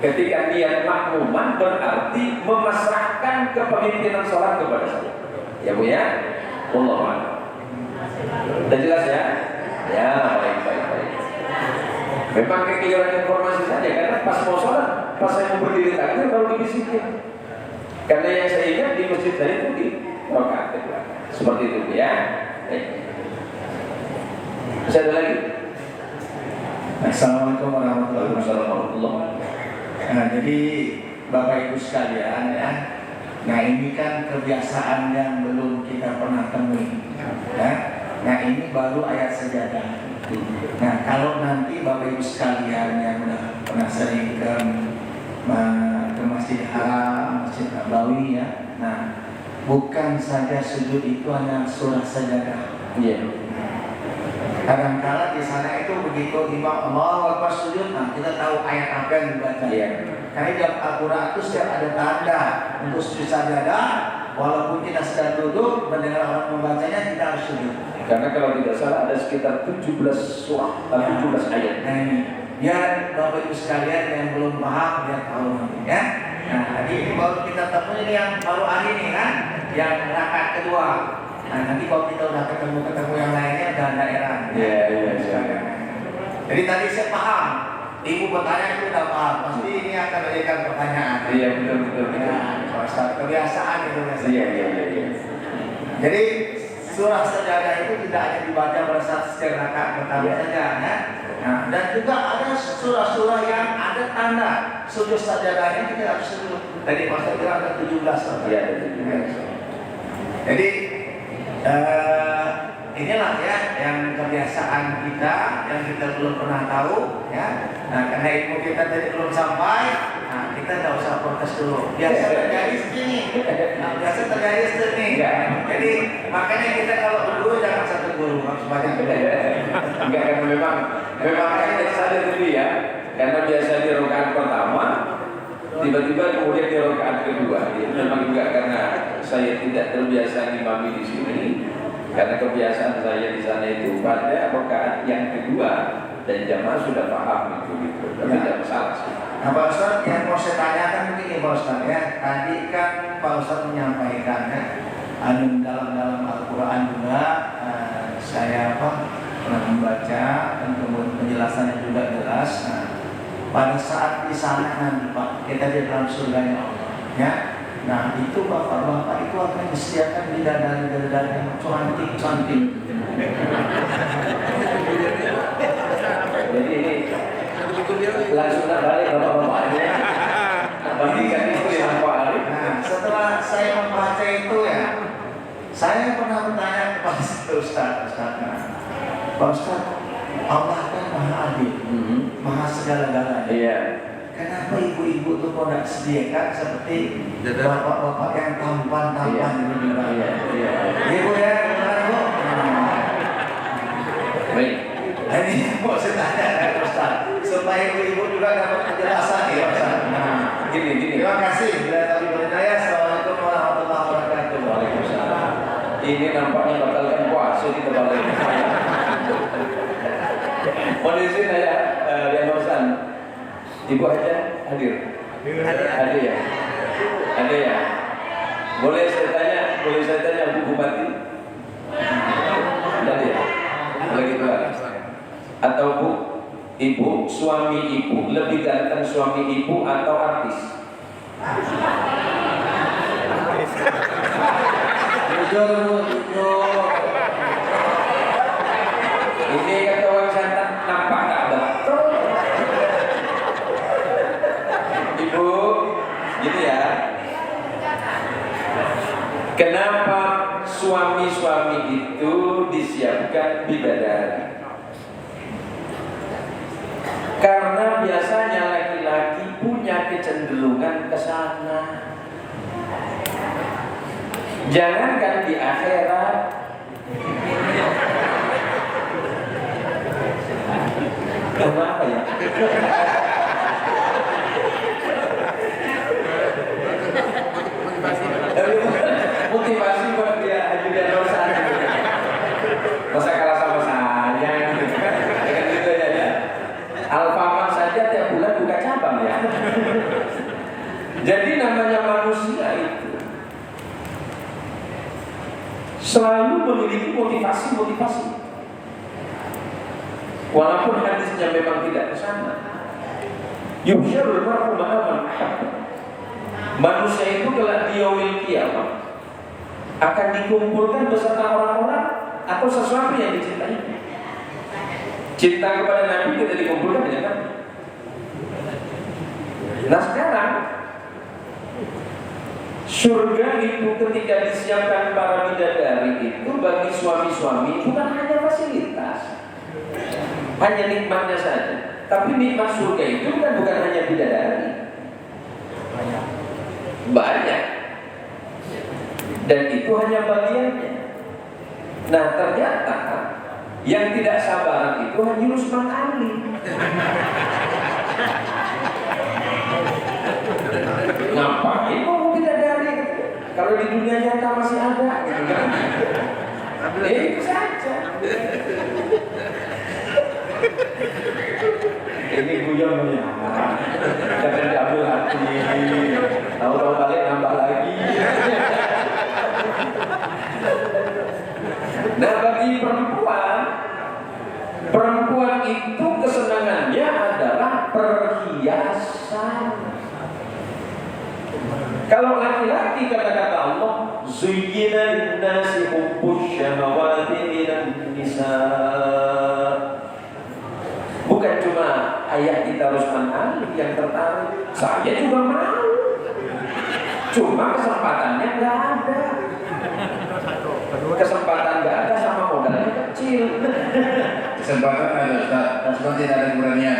ketika niat makmuman berarti memasrahkan kepemimpinan sholat kepada saya. Ya Bu ya. Wallahu a'lam. Sudah jelas ya? Ya, baik. Memang kekeliruan informasi saja karena pas mau sholat, pas saya mau berdiri takbir baru dibisikin. Karena yang saya ingat di masjid saya itu di rakaat kedua. Seperti itu ya. Baik. Masih ada lagi? Assalamualaikum warahmatullahi wabarakatuh. Nah, jadi Bapak Ibu sekalian ya. Nah ini kan kebiasaan yang belum kita pernah temui. Ya. Nah ini baru ayat sajadah. Nah kalau nanti Bapak Ibu sekalian yang udah pernah sering ke Masjid Haram, Masjid Nabawi ya, nah bukan saja sujud itu hanya surah sajadah. Iya. Kadang-kala di sana itu begitu imam Allahu Akbar sujud, nah kita tahu ayat apa yang dibaca. Iya. Karena di Al-Quran itu setiap ada tanda untuk sujud sajadah, walaupun kita sedang duduk mendengar orang membacanya kita harus sujud. Karena kalau tidak salah ada sekitar 17 surah, 17 ayat. Nah ini, biar Bapak Ibu sekalian yang belum paham biar tahu nanti ya. Nah tadi ini baru kita temui ini yang baru hari ini kan, yang rakaat kedua. Nah nanti kalau kita udah ketemu yang lainnya udah daerah. Iya. Jadi tadi saya paham, Ibu bertanya itu udah paham. Pasti ini akan menjadikan pertanyaan. Iya betul. Ya, kebiasaan itu biasanya. Iya. Jadi surah sajadah itu tidak hanya dibaca pada saat setiap rakaat pertama saja ya. Nah, dan juga ada surah-surah yang ada tanda sujud sajadahnya kita harus sujud. Tadi Pak Ustaz bilang ada 17. Iya ada 17. Jadi inilah ya yang kebiasaan kita yang kita belum pernah tahu ya. Nah karena ilmu kita tadi belum sampai, nah kita tidak usah protes dulu. Biasa terjadi segini, nah, biasa terjadi segini. Jadi makanya kita kalau berguru jangan satu guru, harus banyak. Enggak karena memang kita sadar dulu ya. Karena biasa di rakaat pertama Tiba-tiba kemudian di rakaat kedua, itu memang juga karena saya tidak terbiasa ngimami di sini, karena kebiasaan saya di sana itu pada rakaat yang kedua dan jamaah sudah paham itu gitu, tapi tidak masalah sih. Nah Pak Ustadz, yang mau saya tanyakan begini Pak Ustadz ya, tadi kan Pak Ustadz menyampaikan ya, dalam Al-Quran juga saya pernah membaca dan kemudian penjelasannya juga jelas. Nah, pada saat di sana nanti Pak, kita di dalam surganya Allah ya. Nah itu bapak-bapak itu akan disediakan bidadari-bidadari yang cantik-cantik. Jadi ini langsung balik bapak-bapaknya. Bagikan itu yang Pak Arif. Nah setelah saya membaca itu ya, saya pernah bertanya kepada Ustaz, Pak Ustaz, Allah kan maha adil, maha segala-galanya. Iya. Kenapa ibu-ibu itu kok tidak sediakan seperti bapak-bapak yang tampan-tampan ini? Iya. Ibu ya, benar Bu. Baik. Ini mau saya tanya kan Ustaz, supaya ibu-ibu juga dapat penjelasan ya Ustaz. Nah, Gini. terima kasih. Bila tadi berdaya, Assalamualaikum warahmatullahi wabarakatuh. Waalaikumsalam. Ini nampaknya batalkan puasa di tempat lain. Kondisi saya yang barusan, Ibu aja hadir. Ada ya. Ada ya. Boleh saya tanya Bu Bupati? Ada ya. Boleh gitu kan? Atau Bu, Ibu, suami Ibu lebih ganteng suami Ibu atau artis? Jujur. Ini kata orang santan nampak tak betul. Ibu, gitu ya. Kenapa suami-suami itu disiapkan bidadari? Karena biasanya laki-laki punya kecenderungan ke sana. Jangankan di akhirat, kenapa ya? Motivasi buat dia ajudan dosa. Masa kalah sama saya? Dengan gitu aja. Alfamart saja tiap bulan buka cabang ya. Jadi namanya manusia itu selalu memiliki motivasi. Walaupun hadisnya memang tidak ke sana. Yuhyarul mar'u ma'a man ahabba. Manusia itu kelak di yaumil qiyamah akan dikumpulkan beserta orang-orang atau sesuatu yang dicintai. Cinta kepada Nabi kita dikumpulkan dengan Nabi. Nah sekarang surga itu ketika disiapkan para bidadari itu bagi suami-suami bukan hanya fasilitas, hanya nikmatnya saja. Tapi nikmat surga itu kan bukan hanya bidadari, banyak. Dan itu hanya bagiannya. Nah ternyata yang tidak sabaran itu hanya Usman Ali. Ngapain mau bidadari? Kalau di dunia nyata masih ada, gitu kan? Itu saja. Ini guyonnya, jangan diambil hati. Tahu-tahu balik nambah lagi. Nah bagi perempuan itu kesenangannya adalah perhiasan. Kalau laki-laki kata-kata Allah, zuyyina lin-nasi hubbus syahawati minan nisa. Bukan cuma ayah kita Rusman Ali yang tertarik, saya juga mau. Cuma kesempatannya nggak ada. Kesempatan nggak ada sama modalnya kecil. Kesempatan ada Ustaz, Ustaz tidak ada kurangnya.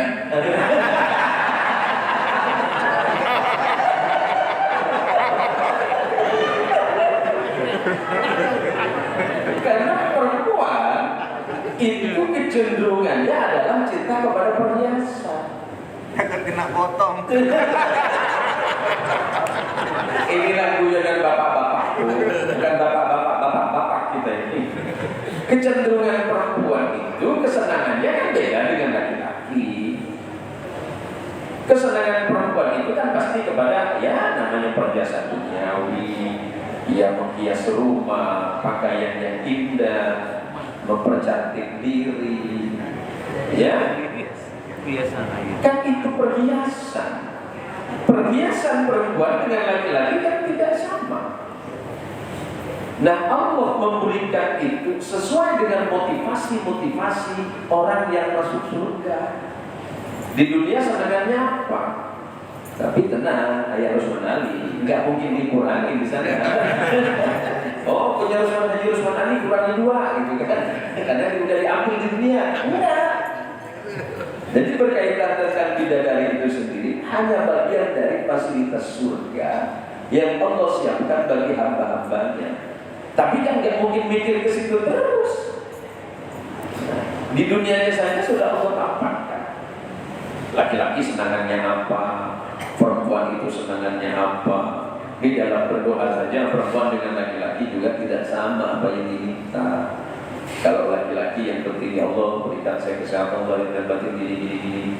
Karena perempuan itu kecenderungannya adalah cinta kepada perhiasan. Akan kena potong. Ini lagunya dan bapak-bapakku, bukan bapak-bapak kita ini. Kecenderungan perempuan itu kesenangannya kan beda dengan laki-laki. Kesenangan perempuan itu kan pasti kepada ya namanya perhiasan duniawi, ya menghias rumah, pakaian yang indah, mempercantik diri, ya. Kan itu perhiasan. Perhiasan perempuan dengan laki-laki kan tidak sama. Nah, Allah memberikan itu sesuai dengan motivasi-motivasi orang yang masuk surga. Di dunia senangannya apa? Tapi tenang, ayah Rusman Ali, nggak mungkin dikurangi di sana. Oh, punya Rusman Ali kurangi 2, gitu kan? Karena udah diambil di dunia. Enggak. Jadi berkaitan dengan bidadari itu sendiri hanya bagian dari fasilitas surga yang Allah siapkan bagi hamba-hambanya. Tapi kan nggak mungkin mikir ke situ terus. Di dunianya saja sudah Allah tampakkan. Laki-laki senangannya apa, perempuan itu senangannya apa. Di dalam berdoa saja perempuan dengan laki-laki juga tidak sama apa yang diminta. Kalau laki-laki yang penting ya Allah berikan saya kesehatan lahir dan batin gini.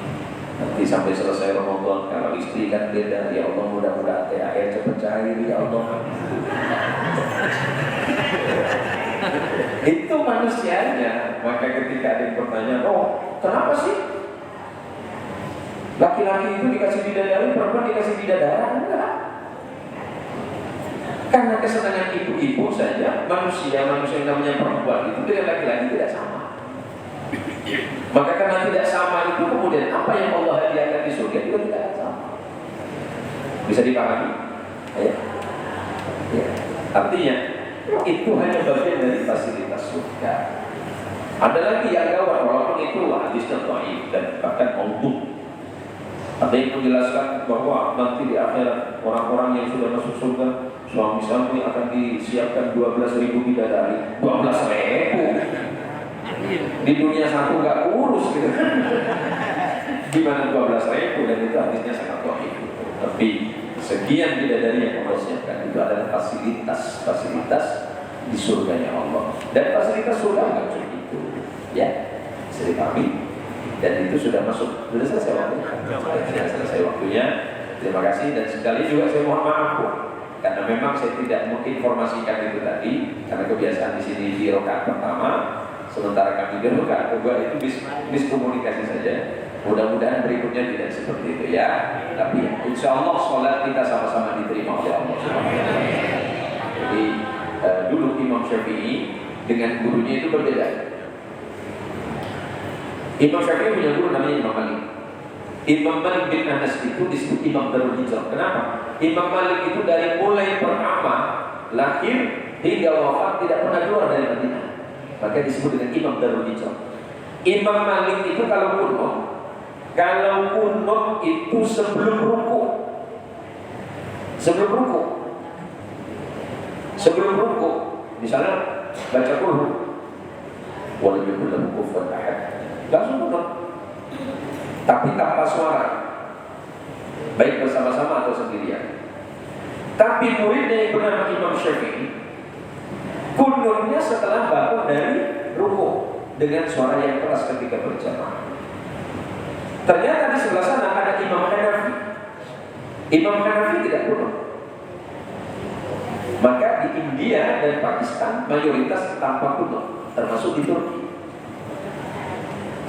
Nanti sampai selesai Ramadan. Kalau istri kan beda, ya Allah mudah-mudahan THR cepat cair ya Allah. Itu manusianya. Maka ketika ada yang bertanya, oh kenapa sih laki-laki itu dikasih bidadari, perempuan dikasih bidadara? Enggak. Karena kesenangan ibu-ibu saja, manusia yang namanya perempuan itu dengan laki-laki tidak sama. Maka karena tidak sama itu kemudian apa yang Allah hadiahkan di surga juga tidak sama. Bisa dipahami? Ya. Artinya itu hanya bagian dari fasilitas surga. Ada lagi yang gawat, walaupun itu hadisnya dhaif dan bahkan maudhu. Ada yang menjelaskan bahwa nanti di akhirat orang-orang yang sudah masuk surga, suami akan disiapkan 12.000 bidadari. 12.000 di dunia satu nggak urus gitu. Gimana 12.000? Dan itu hadisnya sangat dhaif. Tapi sekian bidadari yang Allah siapkan itu adalah fasilitas di surganya Allah. Dan fasilitas surga nggak cuma itu, ya. Bisa dipahami. Dan itu sudah masuk, sudah selesai waktunya. Sudah selesai waktunya. Terima kasih dan sekali juga saya mohon maaf karena memang saya tidak menginformasikan itu tadi karena kebiasaan di sini di rakaat pertama, sementara kami di rakaat kedua itu miskomunikasi saja. Mudah-mudahan berikutnya tidak seperti itu ya. Tapi insya Allah sholat kita sama-sama diterima oleh Allah. Jadi dulu Imam Syafi'i dengan gurunya itu berbeda. Imam Syafi'i punya guru namanya Imam Malik. Imam Malik bin Anas itu disebut Imam Darul Hijrah. Kenapa? Imam Malik itu dari mulai pertama lahir hingga wafat tidak pernah keluar dari Madinah. Maka disebut dengan Imam Darul Hijrah. Imam Malik itu kalau kunut itu sebelum ruku. Sebelum ruku, misalnya baca qul walam yakul lahu kufuwan ahad. Langsung kunut. Tapi tanpa suara. Baik bersama-sama atau sendirian. Tapi muridnya yang bernama Imam Syafi'i kunutnya setelah bangun dari ruku dengan suara yang keras ketika berjamaah. Ternyata di sebelah sana ada Imam Hanafi. Imam Hanafi tidak kunut. Maka di India dan Pakistan mayoritas tanpa kunut, termasuk di Turki.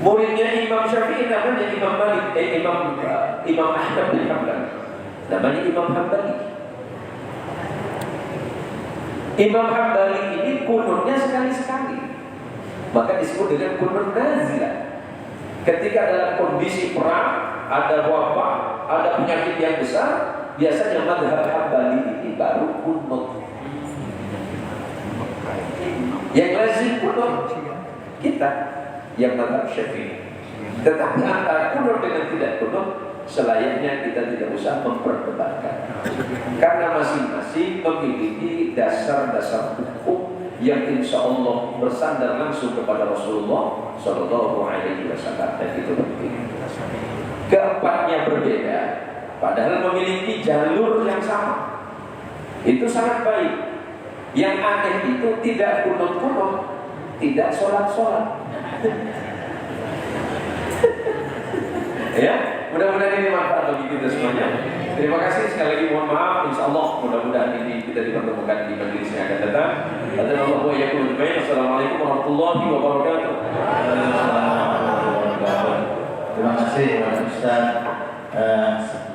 Muridnya Imam Syafi'i namanya Imam Malik, Imam Ahmad bin Hanbal, namanya Imam Hanbali. Imam Hanbali ini kunutnya sekali-sekali, maka disebut dengan kunut nazilah. Ketika dalam kondisi perang, ada wabah, ada penyakit yang besar, biasanya mazhab Hanbali ini baru kunut. Yang lazim kunut kita yang mazhab Syafi'i. Tetapi antara kunut dengan tidak kunut selayaknya kita tidak usah memperdebatkan. Karena masing-masing memiliki dasar-dasar hukum yang insya Allah bersandar langsung kepada Rasulullah Sallallahu Alaihi Wasallam, dan itu penting. Keempatnya berbeda. padahal memiliki jalur yang sama. Itu sangat baik. Yang aneh itu tidak kunut-kunut, tidak sholat-sholat. Ya, mudah-mudahan ini manfaat bagi kita semuanya. Terima kasih sekali lagi, mohon maaf. Insya Allah mudah-mudahan ini kita dipertemukan di majelis yang akan datang. Assalamualaikum warahmatullahi wabarakatuh. Terima kasih Pak Ustaz.